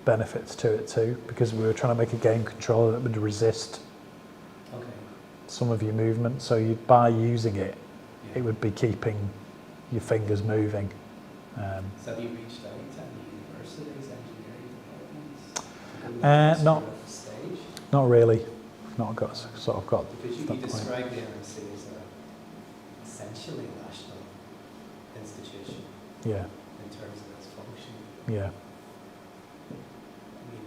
Speaker 1: benefits to it too, because we were trying to make a game controller that would resist some of your movement. So by using it, it would be keeping your fingers moving.
Speaker 6: So have you reached out to any universities, engineering departments?
Speaker 1: Not-
Speaker 6: Stage?
Speaker 1: Not really. Not got sort of got
Speaker 6: Because
Speaker 1: to
Speaker 6: you
Speaker 1: that point.
Speaker 6: describe the NMC as essentially a national institution
Speaker 1: Yeah,
Speaker 6: in terms of its function.
Speaker 1: yeah.
Speaker 6: I mean,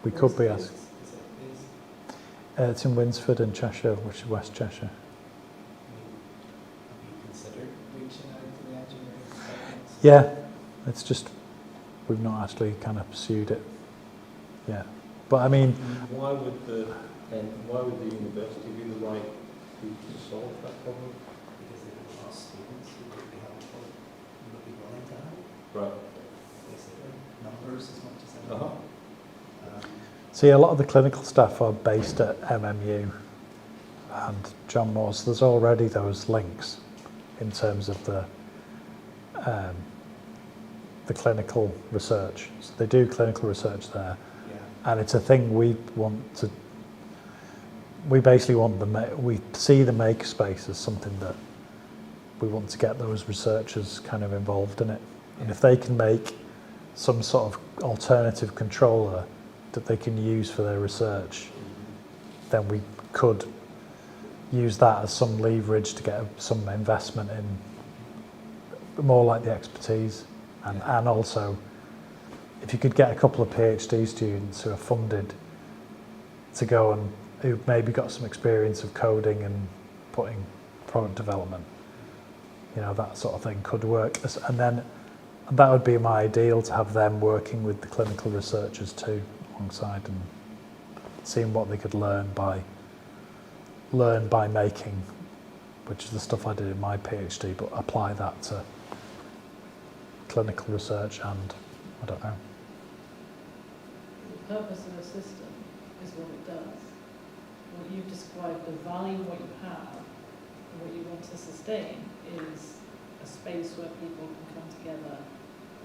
Speaker 1: We
Speaker 6: where's
Speaker 1: could be
Speaker 6: it
Speaker 1: asked.
Speaker 6: based? Is it based?
Speaker 1: It's in Winsford in Cheshire, which is West Cheshire.
Speaker 6: Have you considered reaching out to the engineering departments?
Speaker 1: Yeah, it's just we've not actually kind of pursued it. Yeah, but I mean,
Speaker 7: Why would the university be the right group to solve that problem?
Speaker 6: Because they have lost students who would be helpful, who would be willing to help,
Speaker 7: Right.
Speaker 6: basically, numbers as much as anything.
Speaker 1: see, a lot of the clinical staff are based at MMU and John Moores. There's already those links in terms of the clinical research. So they do clinical research there.
Speaker 6: Yeah.
Speaker 1: And it's a thing we basically want we see the Makerspace as something that we want to get those researchers kind of involved in it. And if they can make some sort of alternative controller that they can use for their research, then we could use that as some leverage to get some investment in more like the expertise. And also, if you could get a couple of PhD students who are funded to go and who maybe got some experience of coding and putting product development, that sort of thing could work. And then that would be my ideal, to have them working with the clinical researchers too, alongside, and seeing what they could learn by making, which is the stuff I did in my PhD, but apply that to clinical research and, I don't know.
Speaker 5: The purpose of a system is what it does. What you've described, the value of what you have and what you want to sustain is a space where people can come together.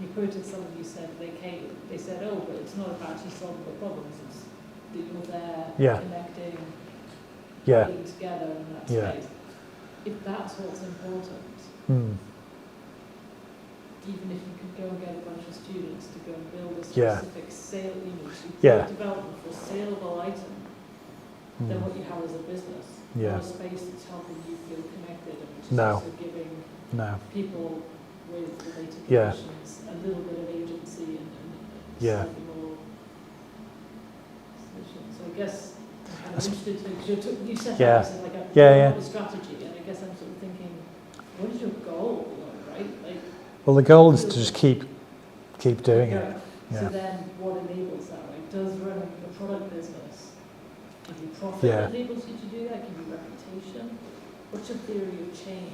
Speaker 5: You quoted someone who said they said, oh, but it's not about actually solving the problems, it's that you're there connecting, being together in that space. If that's what's important, even if you could go and get a bunch of students to go and build a specific sale image, development for a saleable item, then what you have is a business, not a space that's helping you feel connected and which is also giving people with related conditions a little bit of agency and slightly more solution. So I guess I'm kind of interested to, because you set out as like a strategy, and I guess I'm sort of thinking,
Speaker 1: Well, the goal is to just keep doing it.
Speaker 5: So
Speaker 1: Yeah.
Speaker 5: then what enables that? Like, does running a product business give you profit
Speaker 1: Yeah.
Speaker 5: that enables you to do that? Give you reputation? What's your theory of change?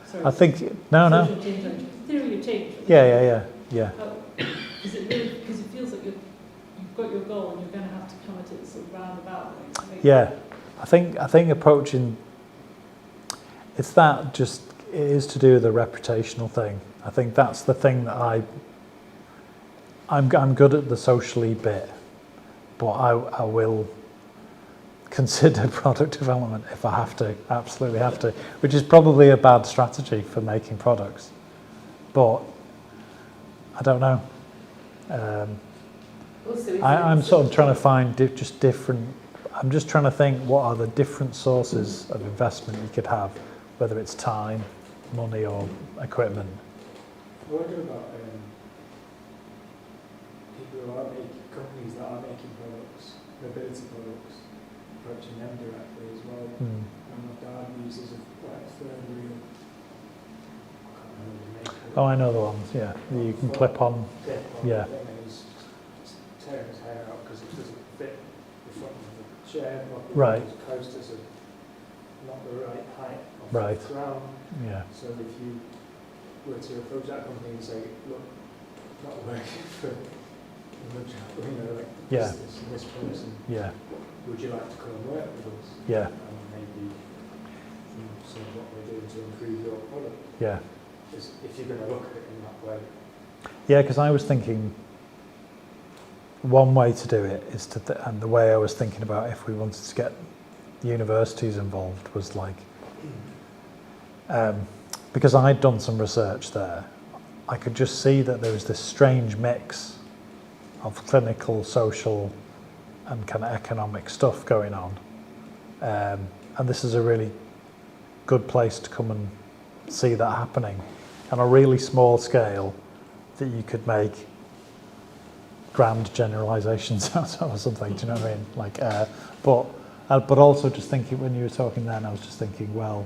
Speaker 5: Sorry.
Speaker 1: I think no.
Speaker 5: Social change, like, theory of change.
Speaker 1: Yeah.
Speaker 5: Because it feels like you've got your goal and you're going to have to come at it sort of roundabout way to make
Speaker 1: Yeah, I think approaching it's that just it is to do with the reputational thing. I think that's the thing that I'm good at the socially bit, but I will consider product development if I have to, absolutely have to, which is probably a bad strategy for making products, but I don't know. I'm sort of trying to find just different. I'm just trying to think what are the different sources of investment you could have, whether it's time, money, or equipment.
Speaker 8: I wonder about people who are making companies that are making products, mobility products, approaching them directly as well.
Speaker 1: Mm.
Speaker 8: And my dad uses a third wheel. I can't remember the make.
Speaker 1: Oh, I know the ones. Yeah, you can clip on. Yeah.
Speaker 8: Thing, and he's just tearing his hair out because it doesn't fit the front of the chair properly.
Speaker 1: Right.
Speaker 8: His coasters are not the right height off
Speaker 1: Right.
Speaker 8: the ground.
Speaker 1: Yeah.
Speaker 8: So if you were to approach that company and say, look, not working for like
Speaker 1: Yeah.
Speaker 8: this person,
Speaker 1: Yeah.
Speaker 8: would you like to come and work with us?
Speaker 1: Yeah.
Speaker 8: And maybe some of what we're doing to improve your product.
Speaker 1: Yeah.
Speaker 8: Is if you're going to look at it in that way.
Speaker 1: Yeah, because I was thinking one way to do it is and the way I was thinking about if we wanted to get universities involved was like, because I'd done some research there, I could just see that there was this strange mix of clinical, social, and kind of economic stuff going on. And this is a really good place to come and see that happening on a really small scale that you could make grand generalizations out of or something, do you know what I mean? Like, but also just thinking, when you were talking then, I was just thinking, well,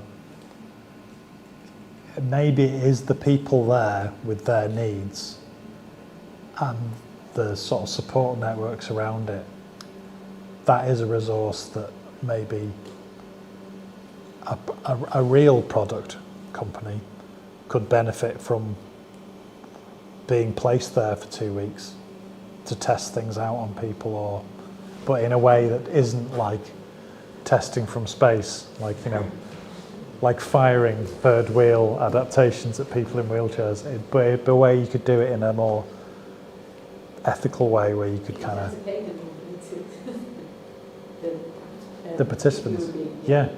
Speaker 1: maybe it is the people there with their needs and the sort of support networks around it. That is a resource that maybe a real product company could benefit from being placed there for 2 weeks to test things out on people, but in a way that isn't like testing from space, like, you know, like firing third wheel adaptations at people in wheelchairs, but a way you could do it in a more ethical way where you could kind of the participants. Yeah.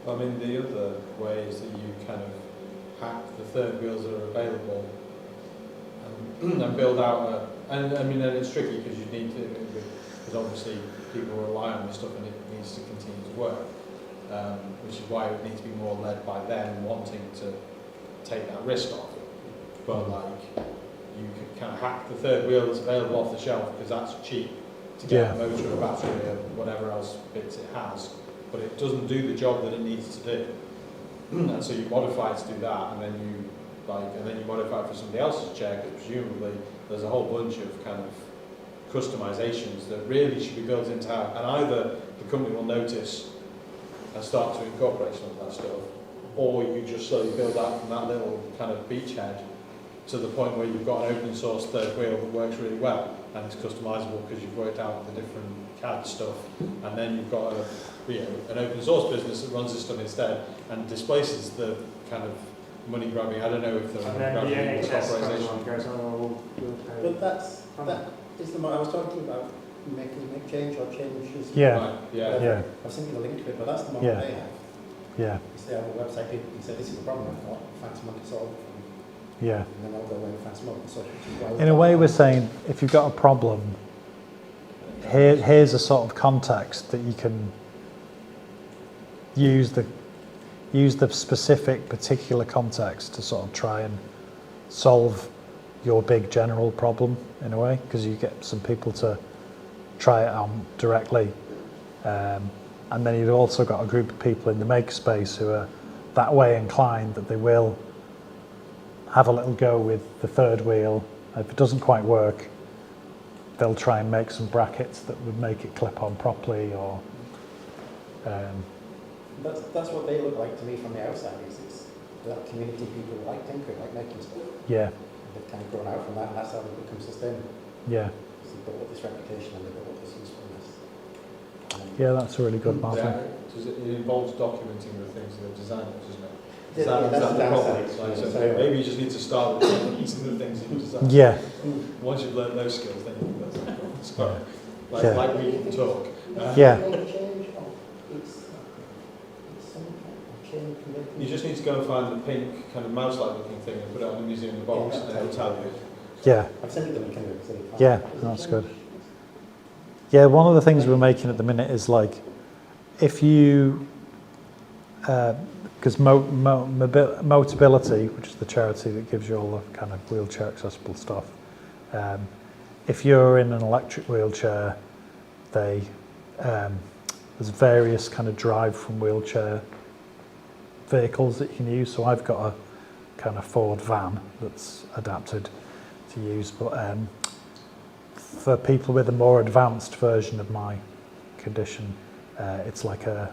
Speaker 7: I mean, the other way is that you kind of hack the third wheels that are available and build out and it's tricky because you need to, because obviously people rely on this stuff and it needs to continue to work, which is why it needs to be more led by them wanting to take that risk off. But like, you could kind of hack the third wheel that's available off the shelf because that's cheap to get a motor, a battery, or whatever else bits it has, but it doesn't do the job that it needs to do. And so you modify it to do that, and then you modify it for somebody else's chair, because presumably there's a whole bunch of kind of customizations that really should be built into how, and either the company will notice and start to incorporate some of that stuff, or you just slowly build out from that little kind of beachhead to the point where you've got an open source third wheel that works really well and it's customizable because you've worked out the different CAD stuff, and then you've got an open source business that runs this stuff instead and displaces the kind of money grabbing. I don't know if they're
Speaker 8: And then the NHS
Speaker 7: corporatization.
Speaker 8: goes, oh, we'll pay.
Speaker 6: But that is the I was talking about make change or changes.
Speaker 1: Yeah.
Speaker 7: Right, yeah.
Speaker 6: I was thinking a link to it, but that's the model they have.
Speaker 1: Yeah.
Speaker 6: If they have a website, people can say this is the problem I've got, find someone to solve it for me.
Speaker 1: Yeah.
Speaker 6: And then I'll go away and find someone to solve it.
Speaker 1: In a way, we're saying if you've got a problem, here's a sort of context that you can use the specific particular context to sort of try and solve your big general problem in a way, because you get some people to try it on directly, and then you've also got a group of people in the makerspace who are that way inclined that they will have a little go with the third wheel. If it doesn't quite work, they'll try and make some brackets that would make it clip on properly, or
Speaker 6: That's what they look like to me from the outside. It's that community people like tinkering, like making stuff.
Speaker 1: yeah,
Speaker 6: They've kind of grown out from that, and that's how they've become sustainable.
Speaker 1: yeah,
Speaker 6: So they've built up this reputation and they've built up this usefulness.
Speaker 1: yeah. That's a really good model.
Speaker 7: It involves documenting the things that they've designed, doesn't it?
Speaker 6: Yeah, that's the downside.
Speaker 7: So maybe you just need to start with documenting the things that you've designed.
Speaker 1: Yeah,
Speaker 7: Once you've learned those skills, then you can go to so,
Speaker 1: Yeah.
Speaker 7: like we can talk.
Speaker 1: yeah,
Speaker 7: You just need to go and find the pink kind of mouse-like looking thing and put it on the museum box, and it'll tell you.
Speaker 1: yeah,
Speaker 6: I've sent it them in Canada.
Speaker 1: yeah. That's good. Yeah, one of the things we're making at the minute is like, if you, because Motability, which is the charity that gives you all the kind of wheelchair accessible stuff, if you're in an electric wheelchair, there's various kind of drive from wheelchair vehicles that you can use. So I've got a kind of Ford van that's adapted to use, but for people with a more advanced version of my condition, it's like a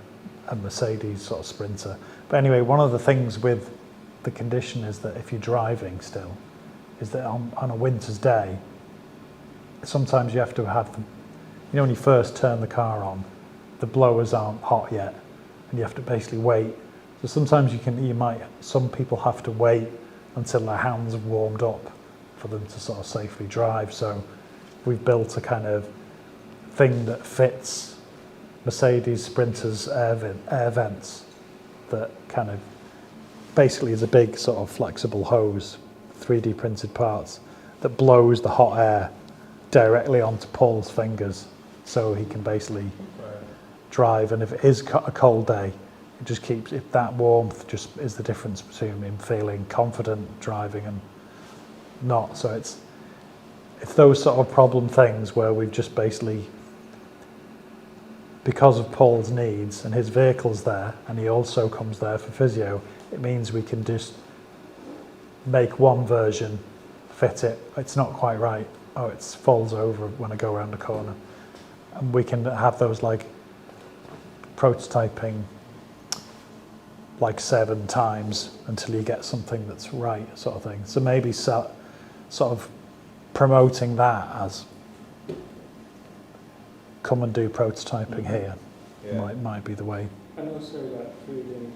Speaker 1: Mercedes sort of Sprinter. But anyway, one of the things with the condition is that if you're driving still, is that on a winter's day, sometimes you have to have when you first turn the car on, the blowers aren't hot yet, and you have to basically wait. So sometimes some people have to wait until their hands have warmed up for them to sort of safely drive. So we've built a kind of thing that fits Mercedes Sprinter's air vents, that kind of basically is a big sort of flexible hose, 3D printed parts, that blows the hot air directly onto Paul's fingers, so he can basically drive. And if it is a cold day, it just keeps, if that warmth just is the difference between him feeling confident driving and not. So it's those sort of problem things where we've just basically, because of Paul's needs and his vehicle's there, and he also comes there for physio, it means we can just make one version, fit it. It's not quite right. Oh, it falls over when I go around the corner. And we can have those like prototyping like 7 times until you get something that's right, sort of thing. So maybe sort of promoting that as come and do prototyping here might be the way.
Speaker 8: And also like proving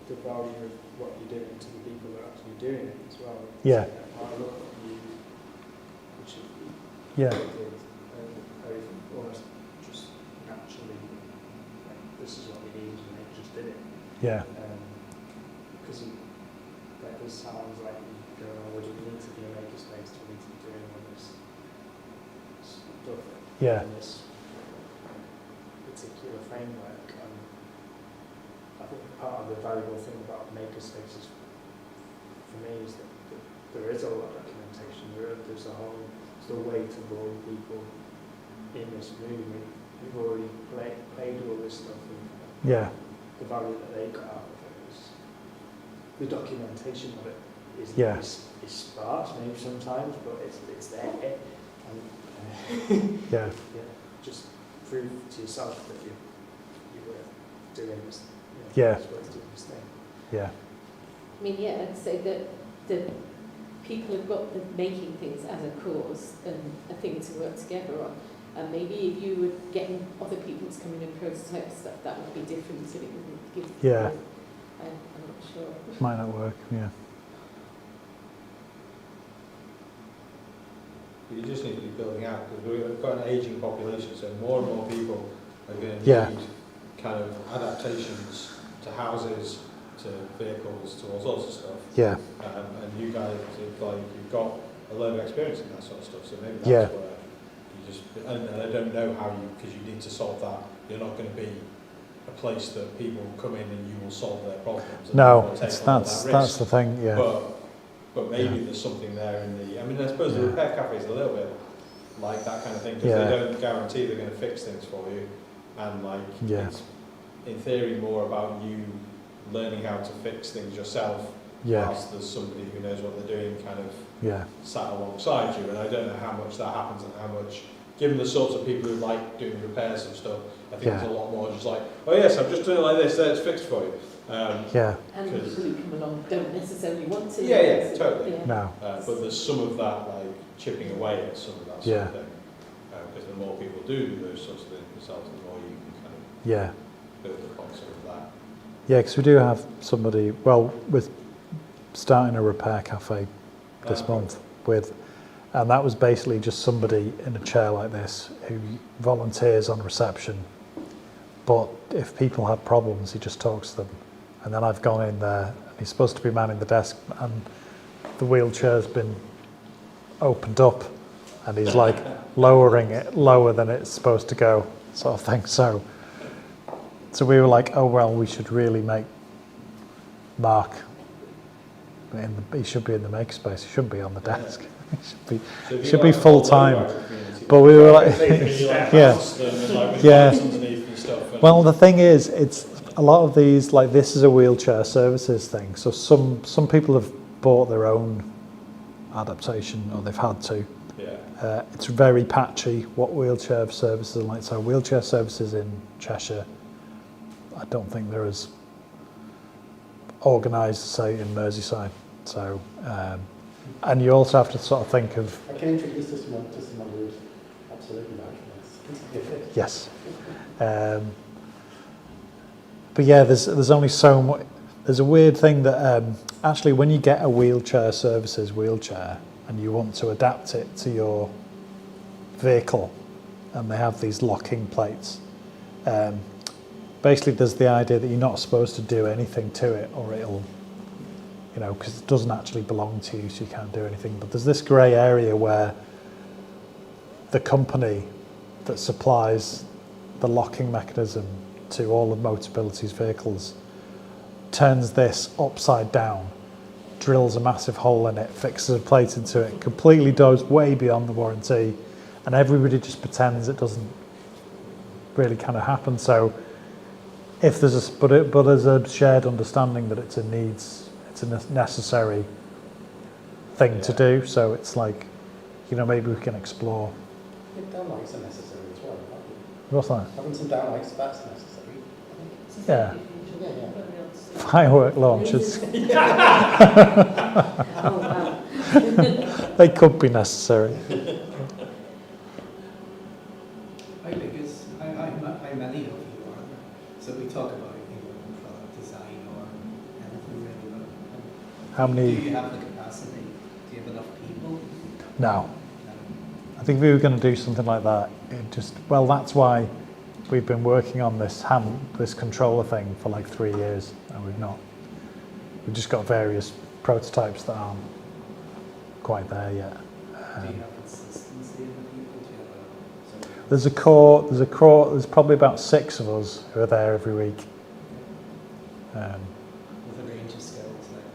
Speaker 8: the value of what you're doing to the people that are actually doing it as well.
Speaker 1: Yeah.
Speaker 8: I look at you, which is
Speaker 1: Yeah.
Speaker 8: I've almost just naturally, like, this is what we need, and they just did it.
Speaker 1: Yeah.
Speaker 8: Because like this sounds like you go, oh, would you need to be a makerspace to need to be doing all this stuff
Speaker 1: Yeah.
Speaker 8: in this particular framework. I think part of the valuable thing about makerspaces for me is that there is a lot of documentation. There's a way to involve people in this movement. We've already played all this stuff, and
Speaker 1: Yeah.
Speaker 8: the value that they got out of it is the documentation of it is sparse maybe sometimes, but it's there. And,
Speaker 1: Yeah.
Speaker 8: just prove to yourself that you were doing this.
Speaker 1: Yeah.
Speaker 8: It's worth doing this thing.
Speaker 1: Yeah.
Speaker 3: I mean, yeah, I'd say that the people have got the making things as a cause and a thing to work together on. And maybe if you were getting other people to come in and prototype stuff, that would be different. So it wouldn't give.
Speaker 1: Yeah.
Speaker 3: I'm not sure.
Speaker 1: Might not work. Yeah.
Speaker 7: You just need to be building out, because we've got an ageing population, so more and more people are going to
Speaker 1: Yeah.
Speaker 7: need kind of adaptations to houses, to vehicles, to all sorts of stuff.
Speaker 1: Yeah.
Speaker 7: And you guys, you've got a load of experience in that sort of stuff, so maybe that's
Speaker 1: Yeah.
Speaker 7: where you just, and I don't know how because you need to solve that. You're not going to be a place that people come in and you will solve their problems. And
Speaker 1: No,
Speaker 7: therefore take
Speaker 1: it's,
Speaker 7: on all
Speaker 1: that's
Speaker 7: that
Speaker 1: that's
Speaker 7: risk.
Speaker 1: the thing. Yeah.
Speaker 7: But maybe there's something there in the. I mean, I suppose the
Speaker 1: Yeah.
Speaker 7: repair cafe is a little bit like that kind of thing, because
Speaker 1: Yeah.
Speaker 7: they don't guarantee they're going to fix things for you, and like
Speaker 1: Yeah.
Speaker 7: it's in theory more about you learning how to fix things yourself, whilst there's somebody who knows what they're doing kind of sat alongside you. And I don't know how much that happens and how much, given the sorts of people who like doing repairs and stuff, I think there's a lot more just like, oh yes, I'm just doing it like this, there, it's fixed for you.
Speaker 3: And people who come along don't necessarily want to.
Speaker 7: Yeah, totally.
Speaker 3: Yeah.
Speaker 1: No.
Speaker 7: But there's some of that, like, chipping away at some of that sort of thing. Because the more people do those sorts of things themselves, the more you can kind of build upon some of that.
Speaker 1: Yeah, because we do have somebody, well, with starting a repair cafe this month and that was basically just somebody in a chair like this who volunteers on reception, but if people have problems, he just talks to them. And then I've gone in there, and he's supposed to be manning the desk, and the wheelchair's been opened up, and he's like lowering it lower than it's supposed to go, sort of thing. So we were like, oh well, we should really make Mark, he should be in the makerspace, he shouldn't be on the desk. He should be full time. But we were like, Well, the thing is, it's a lot of these, like this is a wheelchair services thing. So some people have bought their own adaptation, or they've had to. It's very patchy what wheelchair services are like. So wheelchair services in Cheshire, I don't think they're as organised, say, in Merseyside. So, and you also have to sort of think of.
Speaker 6: I can introduce this one to someone who's absolutely marginalised.
Speaker 1: Yes. But yeah, there's only so much. There's a weird thing that actually, when you get a wheelchair services wheelchair and you want to adapt it to your vehicle, and they have these locking plates. Basically, there's the idea that you're not supposed to do anything to it, or it'll, because it doesn't actually belong to you, so you can't do anything. But there's this grey area where the company that supplies the locking mechanism to all of Motability's vehicles turns this upside down, drills a massive hole in it, fixes a plate into it, completely goes way beyond the warranty, and everybody just pretends it doesn't really kind of happen. So if there's but there's a shared understanding that it's a necessary thing to do. So it's like, maybe we can explore.
Speaker 6: Downlights are necessary as well.
Speaker 1: What's that?
Speaker 6: Having some downlights, that's necessary.
Speaker 1: Yeah. Firework launchers. They could be necessary.
Speaker 6: Because I many of you are, so we talk about product design or anything really.
Speaker 1: How many?
Speaker 6: Do you have the capacity? Do you have enough people?
Speaker 1: No. I think if we were going to do something like that, that's why we've been working on this controller thing for like 3 years, and we've just got various prototypes that aren't quite there yet.
Speaker 6: Do you have consistency in the people? Do you have
Speaker 1: there's probably about 6 of us who are there every week.
Speaker 6: With a range of skills like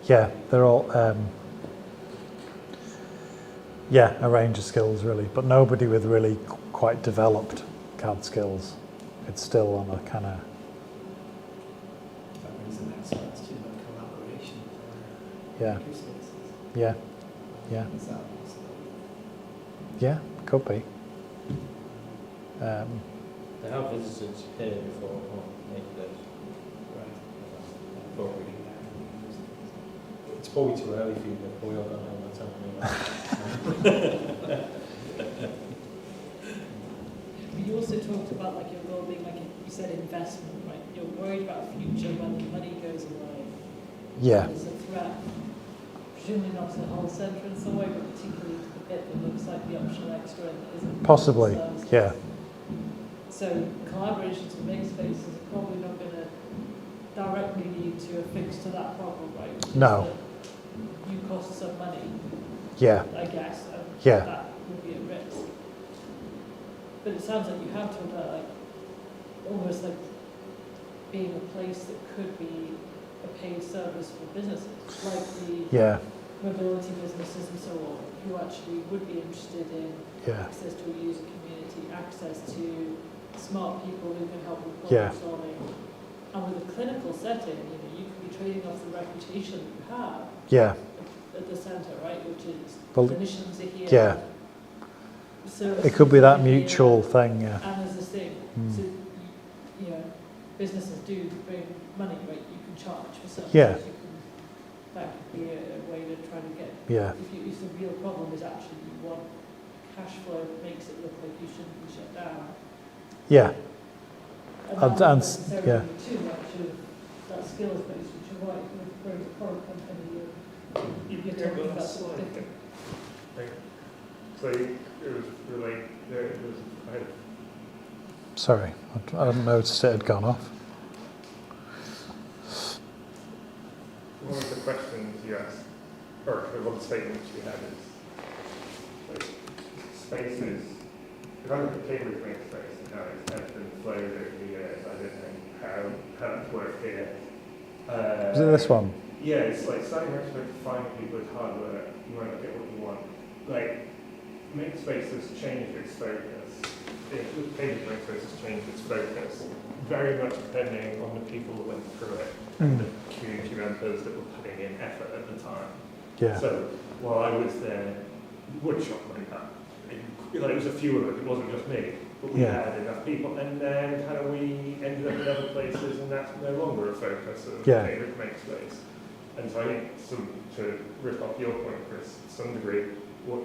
Speaker 1: yeah, they're all a range of skills really, but nobody with really quite developed CAD skills. It's still on a kind of.
Speaker 6: That brings the next question about collaboration.
Speaker 1: Yeah.
Speaker 6: Is that possible?
Speaker 1: Yeah, could be.
Speaker 2: They have visited here before on Makerspace. But it's probably too early for you, but we all don't know what's happening.
Speaker 5: You also talked about your goal being you said investment, right? You're worried about future when the money goes away.
Speaker 1: Yeah.
Speaker 5: There's a threat, presumably not to the whole centre in some way, but particularly to the bit that looks like the optional extra and isn't.
Speaker 1: Possibly, yeah.
Speaker 5: So collaborations with Makerspace is probably not going to directly lead to a fix to that problem, right?
Speaker 1: No.
Speaker 5: You cost some money.
Speaker 1: Yeah.
Speaker 5: I guess.
Speaker 1: Yeah.
Speaker 5: That would be at risk. But it sounds like you have talked about almost like being a place that could be a paid service for businesses, like the mobility businesses and so on, who actually would be interested in access to a user community, access to smart people who can help with problem solving. And with a clinical setting, you know, you could be trading off the reputation that you have
Speaker 1: Yeah.
Speaker 5: at the centre, right, which is
Speaker 1: Well,
Speaker 5: clinicians are here.
Speaker 1: yeah.
Speaker 5: Service
Speaker 1: It could be that
Speaker 5: are here,
Speaker 1: mutual thing, yeah.
Speaker 5: And there's this thing,
Speaker 1: Mm.
Speaker 5: so, you know, businesses do bring money, right, you can charge for services.
Speaker 1: Yeah.
Speaker 5: You can, that could be a way to try to get,
Speaker 1: Yeah.
Speaker 5: if the real problem is actually you want cash flow that makes it look like you shouldn't be shut down.
Speaker 1: Yeah.
Speaker 5: And
Speaker 1: And-
Speaker 5: that
Speaker 1: and-
Speaker 5: wouldn't necessarily
Speaker 1: yeah.
Speaker 5: be too much of that skills base, which you're right, where a product company, you're talking about something different.
Speaker 4: So it was really, it was, I had
Speaker 1: Sorry, I hadn't noticed it had gone off.
Speaker 4: one of the questions you asked, or one of the statements you had is, like, spaces, if I look at Cambridge Makerspace and how it's ebbed and flowed over the years, I don't know how it's worked here.
Speaker 1: Is it this one?
Speaker 4: Yeah, it's like starting to find people with hard work, you won't get what you want. Like, Makerspace has changed its focus. Cambridge Makerspace has changed its focus, very much depending on the people that went through it, and the community members that were putting in effort at the time.
Speaker 1: Yeah.
Speaker 4: So while I was there, woodshop like that. It was a few of us, it wasn't just me, but we
Speaker 1: Yeah.
Speaker 4: had enough people, and then kind of we ended up in other places, and that's no longer a focus of
Speaker 1: Yeah.
Speaker 4: Cambridge Makerspace. And so I think to rip off your point, Chris, to some degree, what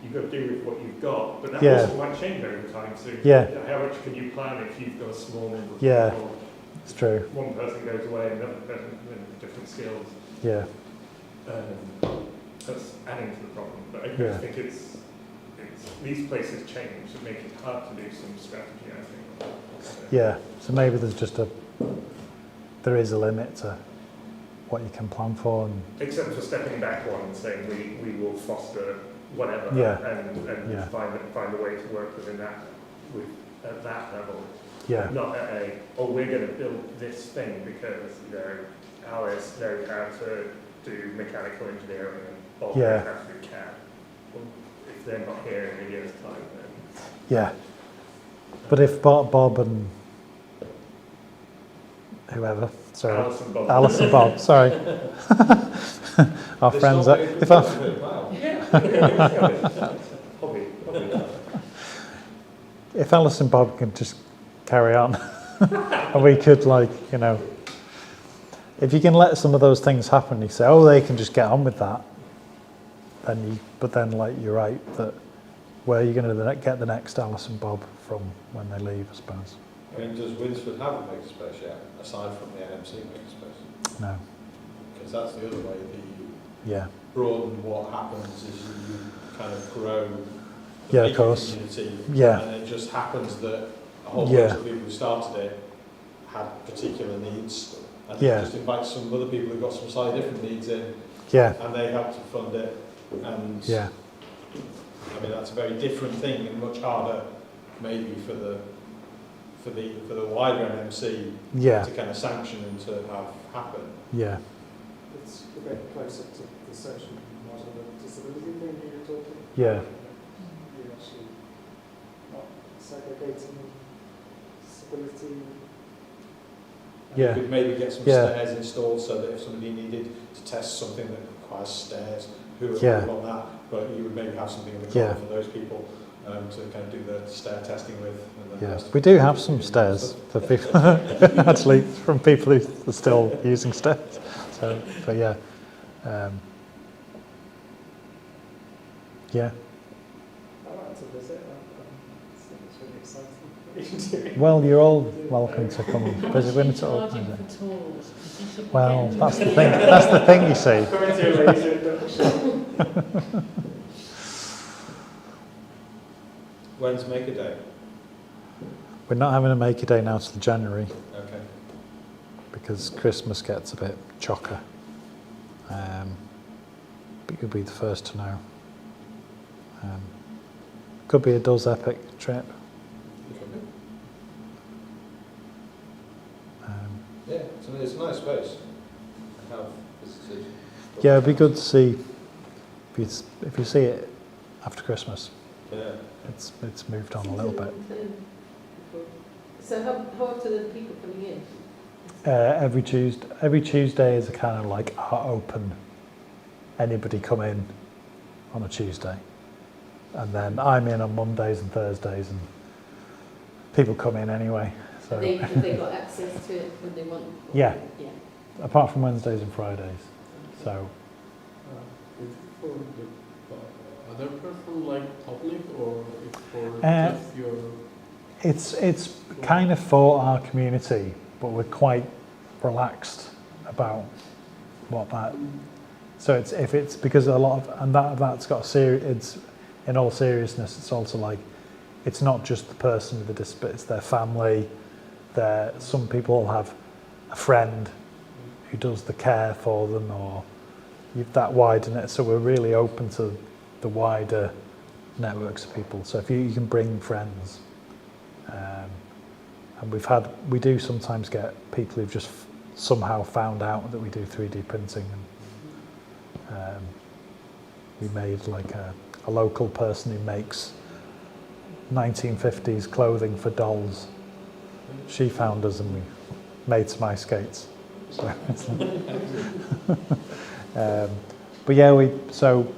Speaker 4: you've got to do with what you've got, but that
Speaker 1: Yeah.
Speaker 4: also might change over time. So
Speaker 1: Yeah.
Speaker 4: how much can you plan if you've got a small number of
Speaker 1: Yeah.
Speaker 4: people?
Speaker 1: It's true.
Speaker 4: One person goes away, another person with different skills.
Speaker 1: Yeah.
Speaker 4: That's adding to the problem. But I
Speaker 1: Yeah.
Speaker 4: think it's these places change that make it hard to do some strategy, I think. So,
Speaker 1: Yeah. So maybe there is a limit to what you can plan for, and
Speaker 4: except for stepping back one and saying we will foster whatever,
Speaker 1: Yeah.
Speaker 4: and
Speaker 1: Yeah.
Speaker 4: find a way to work within that at that level.
Speaker 1: yeah.
Speaker 4: Not at we're going to build this thing because Alice knows how to do mechanical engineering and Bob
Speaker 1: Yeah.
Speaker 4: knows how to do CAD. Well, if they're not here in a year's time, then
Speaker 1: Yeah. But if Bob and whoever, sorry,
Speaker 4: Alice and Bob.
Speaker 1: Alice and Bob, sorry, our
Speaker 7: This
Speaker 1: friends,
Speaker 7: topic
Speaker 1: if
Speaker 7: is
Speaker 1: our,
Speaker 7: good, wow.
Speaker 4: Hobby.
Speaker 1: if Alice and Bob can just carry on, and we could, like, if you can let some of those things happen, you say, oh, they can just get on with that, but then, like, you're right, that where are you going to get the next Alice and Bob from when they leave, I suppose?
Speaker 7: I mean, does Winsford have a makerspace yet, aside from the NMC Makerspace?
Speaker 1: No.
Speaker 7: Because that's the other way that you
Speaker 1: Yeah.
Speaker 7: broaden what happens is you kind of grow the
Speaker 1: Yeah, of
Speaker 7: maker
Speaker 1: course.
Speaker 7: community.
Speaker 1: Yeah.
Speaker 7: And it just happens that a whole
Speaker 1: Yeah.
Speaker 7: bunch of people who started it had particular needs. And
Speaker 1: Yeah.
Speaker 7: it just invites some other people who've got some slightly different needs in,
Speaker 1: Yeah.
Speaker 7: and they help to fund it. And
Speaker 1: Yeah.
Speaker 7: I mean, that's a very different thing and much harder maybe for the wider NMC
Speaker 1: Yeah.
Speaker 7: to kind of sanction and to have happen.
Speaker 1: Yeah.
Speaker 8: It's a bit closer to the social model of disability thing you were talking.
Speaker 1: Yeah.
Speaker 8: You're actually not segregating disability.
Speaker 1: Yeah.
Speaker 7: You could maybe get some
Speaker 1: Yeah.
Speaker 7: stairs installed so that if somebody needed to test something that requires stairs, who would
Speaker 1: Yeah.
Speaker 7: work on that, but you would maybe have something in the
Speaker 1: Yeah.
Speaker 7: corner for those people to kind of do the stair testing with. And then
Speaker 1: Yeah.
Speaker 7: the rest
Speaker 1: We do have some stairs for people, actually, from people who are still using stairs. So, but yeah. Yeah.
Speaker 8: I like to visit. I think it's really exciting.
Speaker 1: Well, you're all welcome to come and visit. We need to
Speaker 5: Charging
Speaker 1: organise it.
Speaker 5: for tours. You should be
Speaker 1: Well,
Speaker 5: getting
Speaker 1: that's the
Speaker 5: them.
Speaker 1: thing. That's the thing, you see.
Speaker 8: Coming to you later, don't you?
Speaker 7: When's Maker Day?
Speaker 1: We're not having a Maker Day now till January
Speaker 7: Okay.
Speaker 1: because Christmas gets a bit chocker. But you'll be the first to know. Could be a Does Epic trip.
Speaker 7: Yeah, it's a nice space. I have visited.
Speaker 1: Yeah, it'd be good to see if you see it after Christmas.
Speaker 7: Yeah.
Speaker 1: It's moved on a little bit.
Speaker 3: So how often are the people coming in?
Speaker 1: Every Tuesday is a kind of like our open, anybody come in on a Tuesday. And then I'm in on Mondays and Thursdays, and people come in anyway. So
Speaker 3: Have they got access to it when they want?
Speaker 1: yeah,
Speaker 3: Yeah.
Speaker 1: apart from Wednesdays and Fridays. So
Speaker 9: Are there from like public or for just your?
Speaker 1: it's kind of for our community, but we're quite relaxed about what that. So it's because a lot of, and that's got it's in all seriousness, it's also like it's not just the person with the disability, it's their family. Some people have a friend who does the care for them, or that widen it. So we're really open to the wider networks of people. So if you can bring friends, and we do sometimes get people who've just somehow found out that we do 3D printing, and we made like a local person who makes 1950s clothing for dolls. She found us and we made some ice skates. So, but yeah, so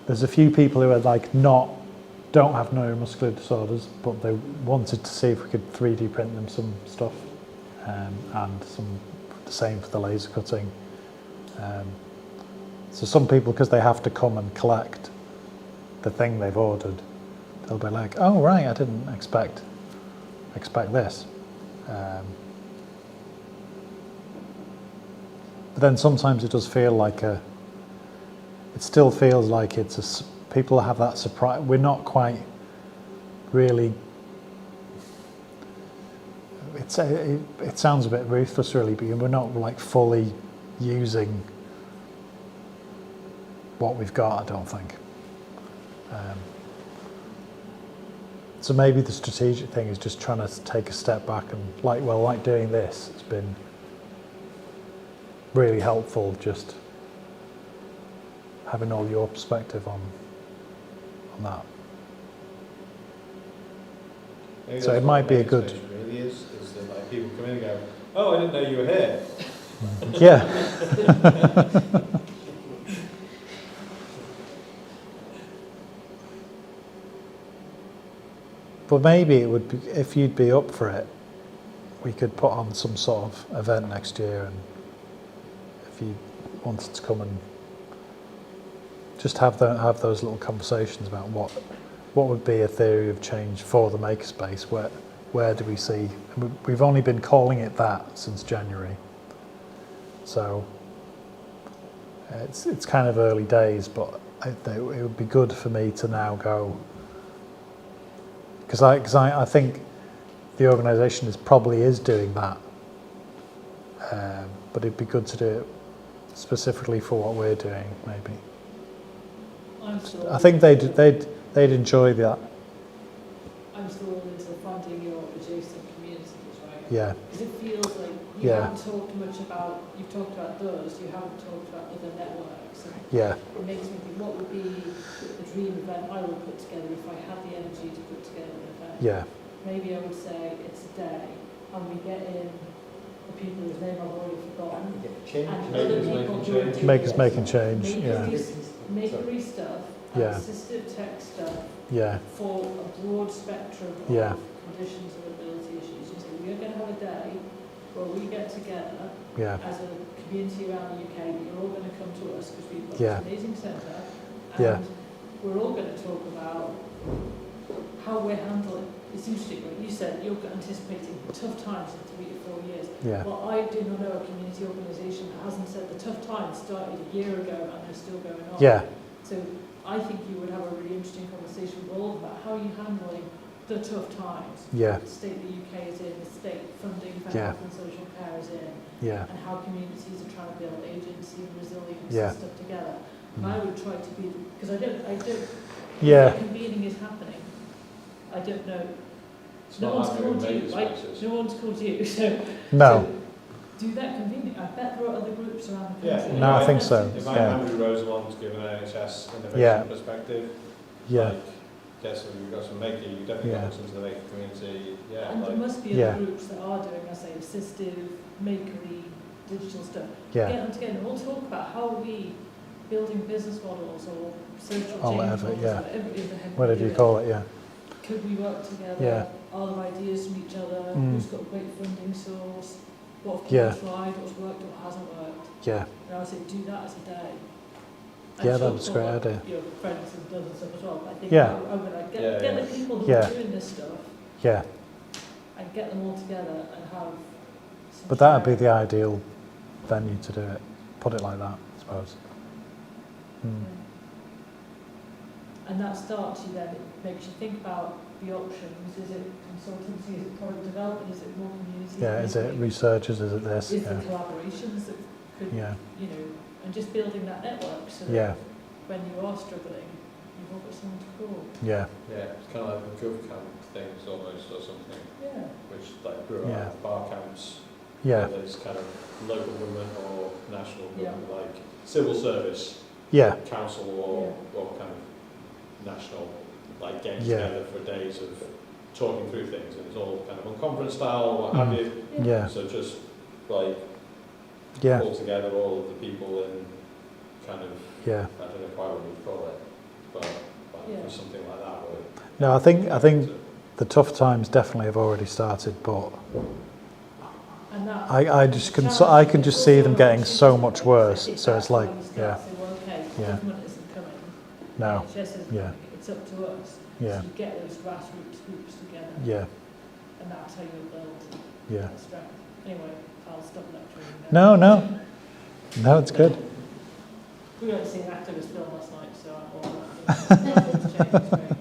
Speaker 1: there's a few people who are like don't have neuromuscular disorders, but they wanted to see if we could 3D print them some stuff, and the same for the laser cutting. So some people, because they have to come and collect the thing they've ordered, they'll be like, oh right, I didn't expect this. But then sometimes it does feel like it still feels like people have that surprise. We're not quite really, it sounds a bit ruthless really, but we're not like fully using what we've got, I don't think. So maybe the strategic thing is just trying to take a step back and like doing this, it's been really helpful just having all your perspective on that.
Speaker 7: Maybe
Speaker 1: So
Speaker 7: that's
Speaker 1: it might
Speaker 7: what
Speaker 1: be a good...
Speaker 7: Makerspace really is that like people come in and go, oh, I didn't know you were here.
Speaker 1: Yeah. But maybe it would be, if you'd be up for it, we could put on some sort of event next year, and if you wanted to come and just have those little conversations about what would be a theory of change for the makerspace. Where do we see? We've only been calling it that since January, so it's kind of early days. But it would be good for me to now go, because I think the organisation probably is doing that, but it'd be good to do it specifically for what we're doing, maybe. I think they'd enjoy that.
Speaker 5: I'm still into funding your adjacent communities, right?
Speaker 1: Yeah.
Speaker 5: Because it feels like you haven't talked much about, you've talked about DoES, you haven't talked about other networks. And
Speaker 1: yeah.
Speaker 5: it makes me think, what would be the dream event I would put together if I had the energy to put together an event?
Speaker 1: Yeah.
Speaker 5: Maybe I would say it's a day, and we get in the people whose name I've already forgotten, and other people who are doing
Speaker 1: Makers making change.
Speaker 5: makery stuff, and assistive tech stuff.
Speaker 1: Yeah.
Speaker 5: For a broad spectrum of conditions and ability issues. You say, we're going to have a day where we get together as a community around the UK, but you're all going to come to us because we've got this amazing centre, and we're all going to talk about how we're handling. It's interesting, right? You said you're anticipating tough times in 3 to 4 years.
Speaker 1: Yeah.
Speaker 5: Well, I do not know a community organisation that hasn't said the tough times started a year ago and they're still going on.
Speaker 1: Yeah.
Speaker 5: So I think you would have a really interesting conversation with all about how are you handling the tough times.
Speaker 1: Yeah.
Speaker 5: The state the UK is in, the state funding for health and social care is in, and how communities are trying to build agency and resilience and stuff together. And I would try to be, because I don't. If convening is happening, I don't know. No one's called you, right? No one's called you, so.
Speaker 1: No.
Speaker 5: So do that convening. I bet there are other groups around the country.
Speaker 1: No, I think so.
Speaker 7: If Andrew Rosamond give an NHS innovation perspective, like, so you've got some maker, you definitely got some to the maker community.
Speaker 5: And there must be other groups that are doing, I say, assistive, makery, digital stuff.
Speaker 1: Yeah.
Speaker 5: Get them together and we'll talk about how are we building business models or social
Speaker 1: Or
Speaker 5: change
Speaker 1: whatever,
Speaker 5: models,
Speaker 1: yeah.
Speaker 5: whatever
Speaker 1: Whatever you call it, yeah.
Speaker 5: Could we work together?
Speaker 1: Yeah.
Speaker 5: Are there ideas from each other?
Speaker 1: Mm.
Speaker 5: Who's got a great funding source? What have
Speaker 1: Yeah.
Speaker 5: people tried? What's worked? What hasn't worked?
Speaker 1: Yeah.
Speaker 5: And I would say do that as a day.
Speaker 1: Yeah, that's a great idea.
Speaker 5: Your friends and done and stuff as well. But I think
Speaker 1: Yeah.
Speaker 5: I would like, get
Speaker 7: Yeah,
Speaker 5: the people who
Speaker 1: Yeah.
Speaker 5: are doing this stuff
Speaker 1: Yeah.
Speaker 5: and get them all together and have. Some
Speaker 1: But that'd be
Speaker 5: sharing.
Speaker 1: the ideal venue to do it. Put it like that, I suppose. Mm.
Speaker 5: And that starts you then, it makes you think about the options. Is it consultancy? Is it product development? Is it more community?
Speaker 1: Yeah, is it researchers? Is it this?
Speaker 5: Is
Speaker 1: Yeah.
Speaker 5: the collaborations that could,
Speaker 1: Yeah.
Speaker 5: you know, and just building that network so that
Speaker 1: Yeah.
Speaker 5: when you are struggling, you've all got someone to call.
Speaker 1: Yeah.
Speaker 7: Yeah, it's kind of like the gov camp things almost or something,
Speaker 5: Yeah.
Speaker 7: which like grew
Speaker 1: Yeah.
Speaker 7: out of bar camps.
Speaker 1: Yeah.
Speaker 7: Where there's kind of local government or national government, like civil service,
Speaker 1: Yeah.
Speaker 7: council or kind of national, like getting
Speaker 1: Yeah.
Speaker 7: together for days of talking through things, and it's all kind of on conference style or what have
Speaker 1: Mm.
Speaker 7: you.
Speaker 1: Yeah.
Speaker 7: So just like
Speaker 1: Yeah.
Speaker 7: pull together all of the people in kind of,
Speaker 1: Yeah.
Speaker 7: I don't know quite what you'd call it, but like
Speaker 5: Yeah.
Speaker 7: for something like that. Or,
Speaker 1: No, I think the tough times definitely have already started, but
Speaker 5: And that
Speaker 1: I can just see them getting so much worse. So it's like, yeah, Yeah.
Speaker 5: government isn't coming.
Speaker 1: no,
Speaker 5: NHS isn't
Speaker 1: yeah.
Speaker 5: coming. It's up to us.
Speaker 1: Yeah.
Speaker 5: So you get those grassroots groups together.
Speaker 1: Yeah.
Speaker 5: And that's how you build
Speaker 1: Yeah.
Speaker 5: that strength. Anyway, I'll stop lecturing
Speaker 1: No,
Speaker 5: now.
Speaker 1: no. No, it's good.
Speaker 5: We went to see an activist film last night, so I'm all that. It's changed, it's great.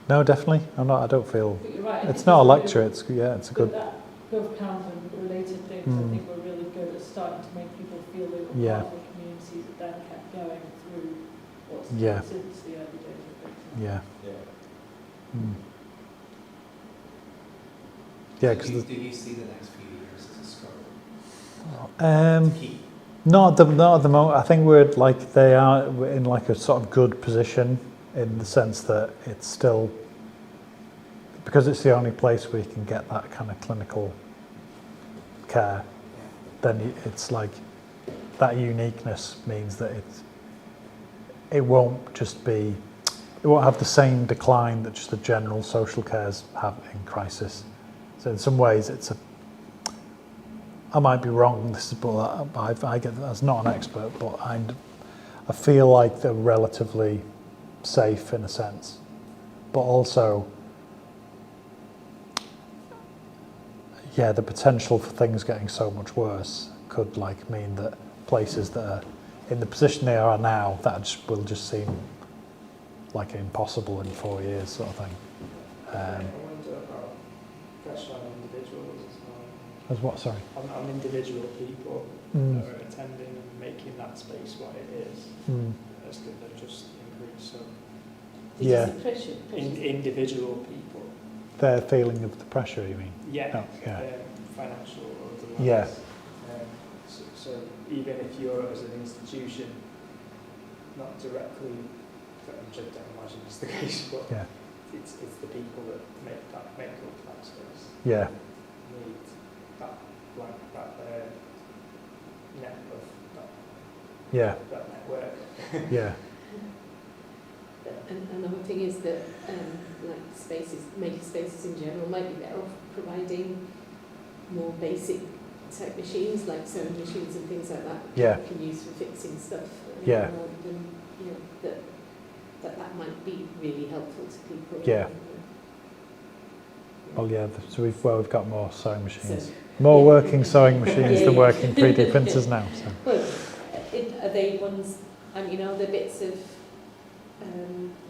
Speaker 1: No, definitely. I don't feel.
Speaker 5: But you're right. I
Speaker 1: It's
Speaker 5: think
Speaker 1: not a
Speaker 5: good-
Speaker 1: lecture. It's it's a
Speaker 5: But
Speaker 1: good.
Speaker 5: that GovCamp and related things, I
Speaker 1: Mm.
Speaker 5: think were really good at starting to make people feel they were
Speaker 1: Yeah.
Speaker 5: part of the communities that then kept going through what's
Speaker 1: Yeah.
Speaker 5: since the early days of it.
Speaker 1: Yeah.
Speaker 7: yeah.
Speaker 1: Mm. Yeah, because
Speaker 6: Do you see the next few years as a struggle
Speaker 1: um,
Speaker 6: to keep?
Speaker 1: not at the moment. I think we're in like a sort of good position in the sense that it's still, because it's the only place where you can get that kind of clinical care, then it's like that uniqueness means that it won't just be, it won't have the same decline that just the general social cares have in crisis. So in some ways I might be wrong, but I get that as not an expert, but I feel like they're relatively safe in a sense, but also, yeah, the potential for things getting so much worse could like mean that places that are in the position they are now, will just seem like impossible in 4 years, sort of thing.
Speaker 8: I wonder about pressure on individuals as well.
Speaker 1: As what? Sorry.
Speaker 8: On individual people
Speaker 1: Mm.
Speaker 8: that are attending and making that space what it is.
Speaker 1: Mm.
Speaker 8: That's going to just increase. So
Speaker 1: Yeah.
Speaker 3: Pressure.
Speaker 8: individual people.
Speaker 1: Their feeling of the pressure, you mean?
Speaker 8: Yeah.
Speaker 1: Oh, yeah.
Speaker 8: Financial or otherwise.
Speaker 1: Yeah.
Speaker 8: So even if you're as an institution, not directly, I don't imagine it's the case, but
Speaker 1: Yeah.
Speaker 8: it's the people that make up that space.
Speaker 1: Yeah.
Speaker 8: Need that net of
Speaker 1: Yeah.
Speaker 8: that network.
Speaker 1: Yeah.
Speaker 3: And another thing is that like makerspaces in general might be better off providing more basic type machines like sewing machines and things like that
Speaker 1: Yeah.
Speaker 3: you can use for fixing stuff.
Speaker 1: Yeah.
Speaker 3: Rather than, you know, that might be really helpful to people.
Speaker 1: Yeah. Well, yeah. So we've got more sewing machines,
Speaker 3: So,
Speaker 1: more
Speaker 3: yeah.
Speaker 1: working sewing machines
Speaker 3: Yeah,
Speaker 1: than
Speaker 3: yeah.
Speaker 1: working 3D printers now. So.
Speaker 3: well, are they ones? You know, the bits of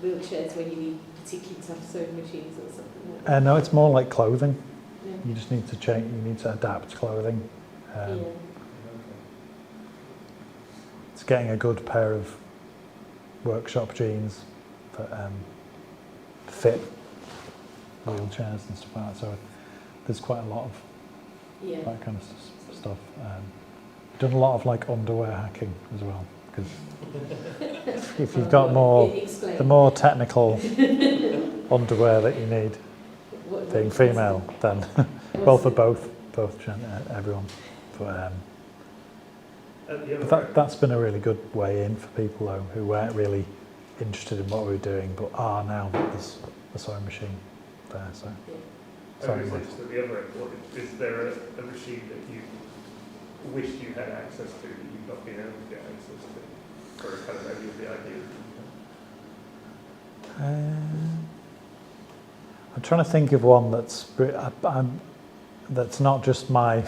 Speaker 3: wheelchairs where you need particularly tough sewing machines or something like that.
Speaker 1: No, it's more like clothing.
Speaker 3: Yeah.
Speaker 1: You just need to change. You need to adapt clothing.
Speaker 3: Yeah.
Speaker 1: It's getting a good pair of workshop jeans that fit wheelchairs and stuff like that. So there's quite a lot of
Speaker 3: Yeah.
Speaker 1: that kind of stuff. Done a lot of like underwear hacking as well, because if you've got the more technical underwear that you need,
Speaker 3: What
Speaker 1: being female, then well for both. everyone. But
Speaker 4: At the other end,
Speaker 1: that's been a really good way in for people though who weren't really interested in what we were doing, but are now that there's a sewing machine there. So.
Speaker 4: I
Speaker 1: Sorry,
Speaker 4: was
Speaker 1: Mike.
Speaker 4: interested at the other end. Is there a machine that you wished you had access to that you've not been able to get access to? Or kind of any of the ideas?
Speaker 1: I'm trying to think of one that's not just my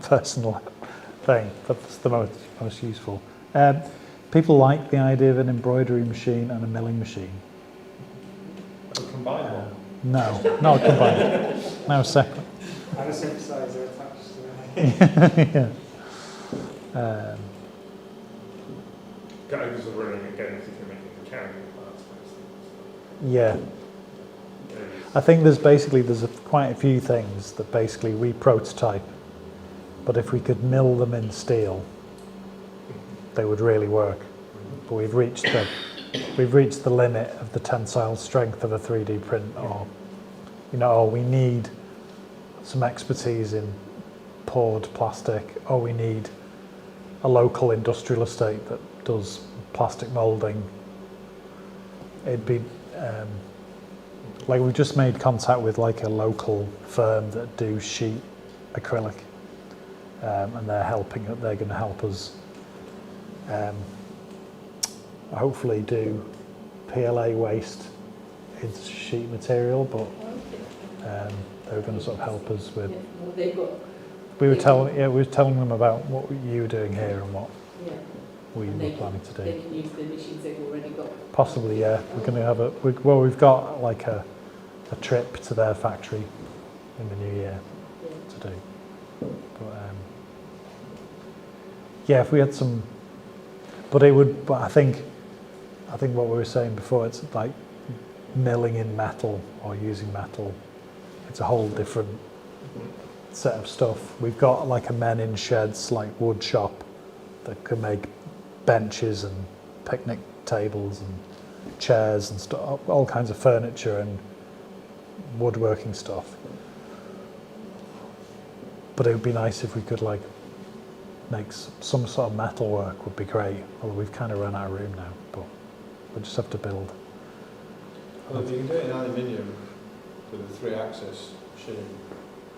Speaker 1: personal thing, that's the most useful. People like the idea of an embroidery machine and a milling machine.
Speaker 7: A combined one.
Speaker 1: No, not combined. No, separate.
Speaker 8: And a synthesizer attached to it.
Speaker 1: Yeah.
Speaker 4: Guys are running again if you're making the carrying parts, for instance.
Speaker 1: Yeah. I think there's quite a few things that basically we prototype, but if we could mill them in steel, they would really work. But we've reached the limit of the tensile strength of a 3D print, or we need some expertise in poured plastic, or we need a local industrial estate that does plastic moulding. It'd be like we've just made contact with like a local firm that do sheet acrylic, and they're going to help us hopefully do PLA waste into sheet material, but they were going to sort of help us with.
Speaker 3: Well, they've got.
Speaker 1: We were telling them about what you were doing here and what we
Speaker 3: And
Speaker 1: were
Speaker 3: they
Speaker 1: planning to do.
Speaker 3: They can use the machines they've already got.
Speaker 1: Possibly, yeah. We're going to have we've got like a trip to their factory in the new year to do. But if we had some, but I think what we were saying before, it's like milling in metal or using metal. It's a whole different set of stuff. We've got like a men in sheds, like wood shop that can make benches and picnic tables and chairs and stuff, all kinds of furniture and woodworking stuff. But it would be nice if we could like make some sort of metal work would be great. Although we've kind of run out of room now, but we'll just have to build.
Speaker 7: Well, if you can do it in aluminium with a 3-axis machine,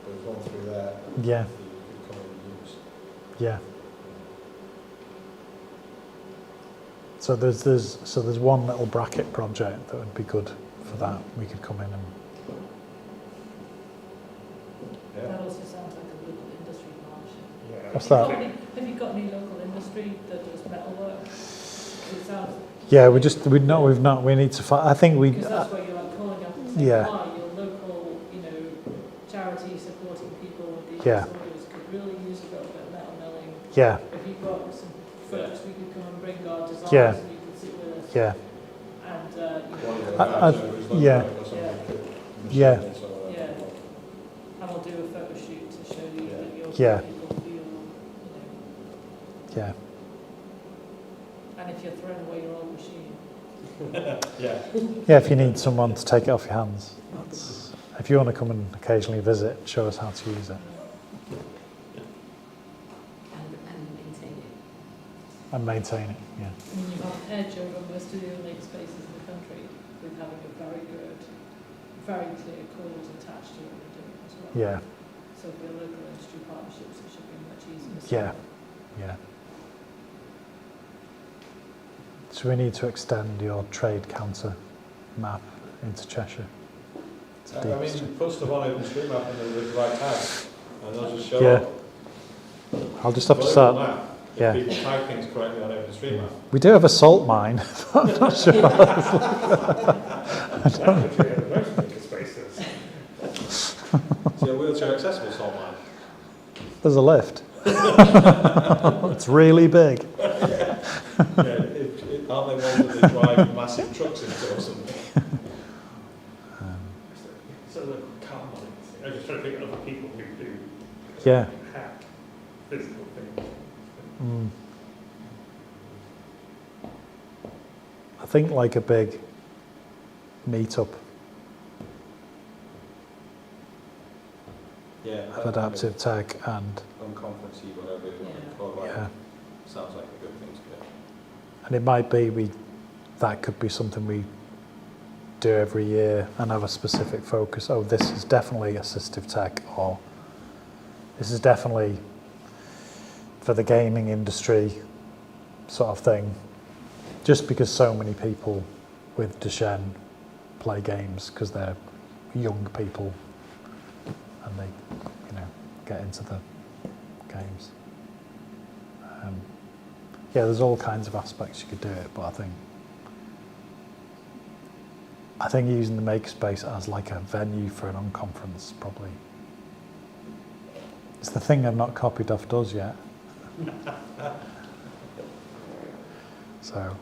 Speaker 7: there's one through there.
Speaker 1: Yeah.
Speaker 7: That you could come and use.
Speaker 1: Yeah. So there's one little bracket project that would be good for that. We could come in and.
Speaker 5: That also sounds like a local industry partnership.
Speaker 4: Yeah.
Speaker 1: What's that?
Speaker 5: Have you got any local industry that does metal work? It sounds.
Speaker 1: Yeah, we need to find. I think we.
Speaker 5: Because that's what you're like calling up and saying,
Speaker 1: Yeah.
Speaker 5: hi, your local, charity supporting people with these
Speaker 1: Yeah.
Speaker 5: disorders could really use a little bit of metal milling.
Speaker 1: Yeah,
Speaker 5: If you've got some folks, we could come and bring our designs
Speaker 1: Yeah.
Speaker 5: and you can sit with us.
Speaker 1: yeah,
Speaker 5: And,
Speaker 7: One of the
Speaker 1: I-
Speaker 7: guys who's looking
Speaker 1: yeah.
Speaker 7: at it or something could
Speaker 1: Yeah.
Speaker 7: machine it or whatever.
Speaker 5: Yeah. And we'll do a photo shoot to show you
Speaker 7: Yeah.
Speaker 5: that your
Speaker 1: Yeah.
Speaker 5: people feel,
Speaker 1: yeah.
Speaker 5: and if you're throwing away your old machine.
Speaker 7: Yeah.
Speaker 1: Yeah, if you need someone to take it off your hands, if you want to come and occasionally visit, show us how to use it
Speaker 3: And maintain it.
Speaker 1: and maintain it. Yeah,
Speaker 5: I mean, you have edge over most of the other makespaces in the country with having a very good, very clear cause attached to what we're doing as well.
Speaker 1: yeah,
Speaker 5: So if we're local industry partnerships, it should be much easier.
Speaker 1: yeah, yeah. So we need to extend your trade counter map into Cheshire. It's a
Speaker 7: I
Speaker 1: deep
Speaker 7: mean,
Speaker 1: street.
Speaker 7: put stuff on OpenStreetMap and with the right tags, and they'll just show
Speaker 1: Yeah.
Speaker 7: up.
Speaker 1: I'll just have to
Speaker 7: Global
Speaker 1: start.
Speaker 7: map, if
Speaker 1: Yeah.
Speaker 7: people tag things correctly on OpenStreetMap.
Speaker 1: We do have a salt mine. I'm not sure.
Speaker 4: That's what we have most makerspaces.
Speaker 7: See a wheelchair accessible salt mine.
Speaker 1: There's a lift. It's really big.
Speaker 7: Aren't they ones that they drive massive trucks into or something?
Speaker 4: So the car mining thing, I'm just trying to think of other people who do
Speaker 1: Yeah.
Speaker 4: hack physical things.
Speaker 1: Mm. I think like a big meetup.
Speaker 7: Yeah,
Speaker 1: adaptive tech and
Speaker 2: unconferencey, whatever you want to call it.
Speaker 1: yeah.
Speaker 2: Sounds like a good thing to do.
Speaker 1: And it might be that could be something we do every year and have a specific focus. Oh, this is definitely assistive tech, or this is definitely for the gaming industry sort of thing. Just because so many people with Duchenne play games because they're young people and they, get into the games. Yeah, there's all kinds of aspects you could do it, but I think using the Makerspace as like a venue for an unconference probably. It's the thing I've not copied off DoES yet. So,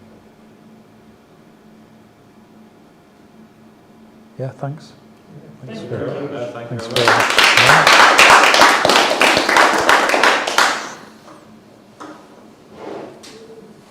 Speaker 1: yeah, thanks.
Speaker 5: Thank you.
Speaker 2: Thank you
Speaker 1: Thanks
Speaker 2: very much.
Speaker 1: very much.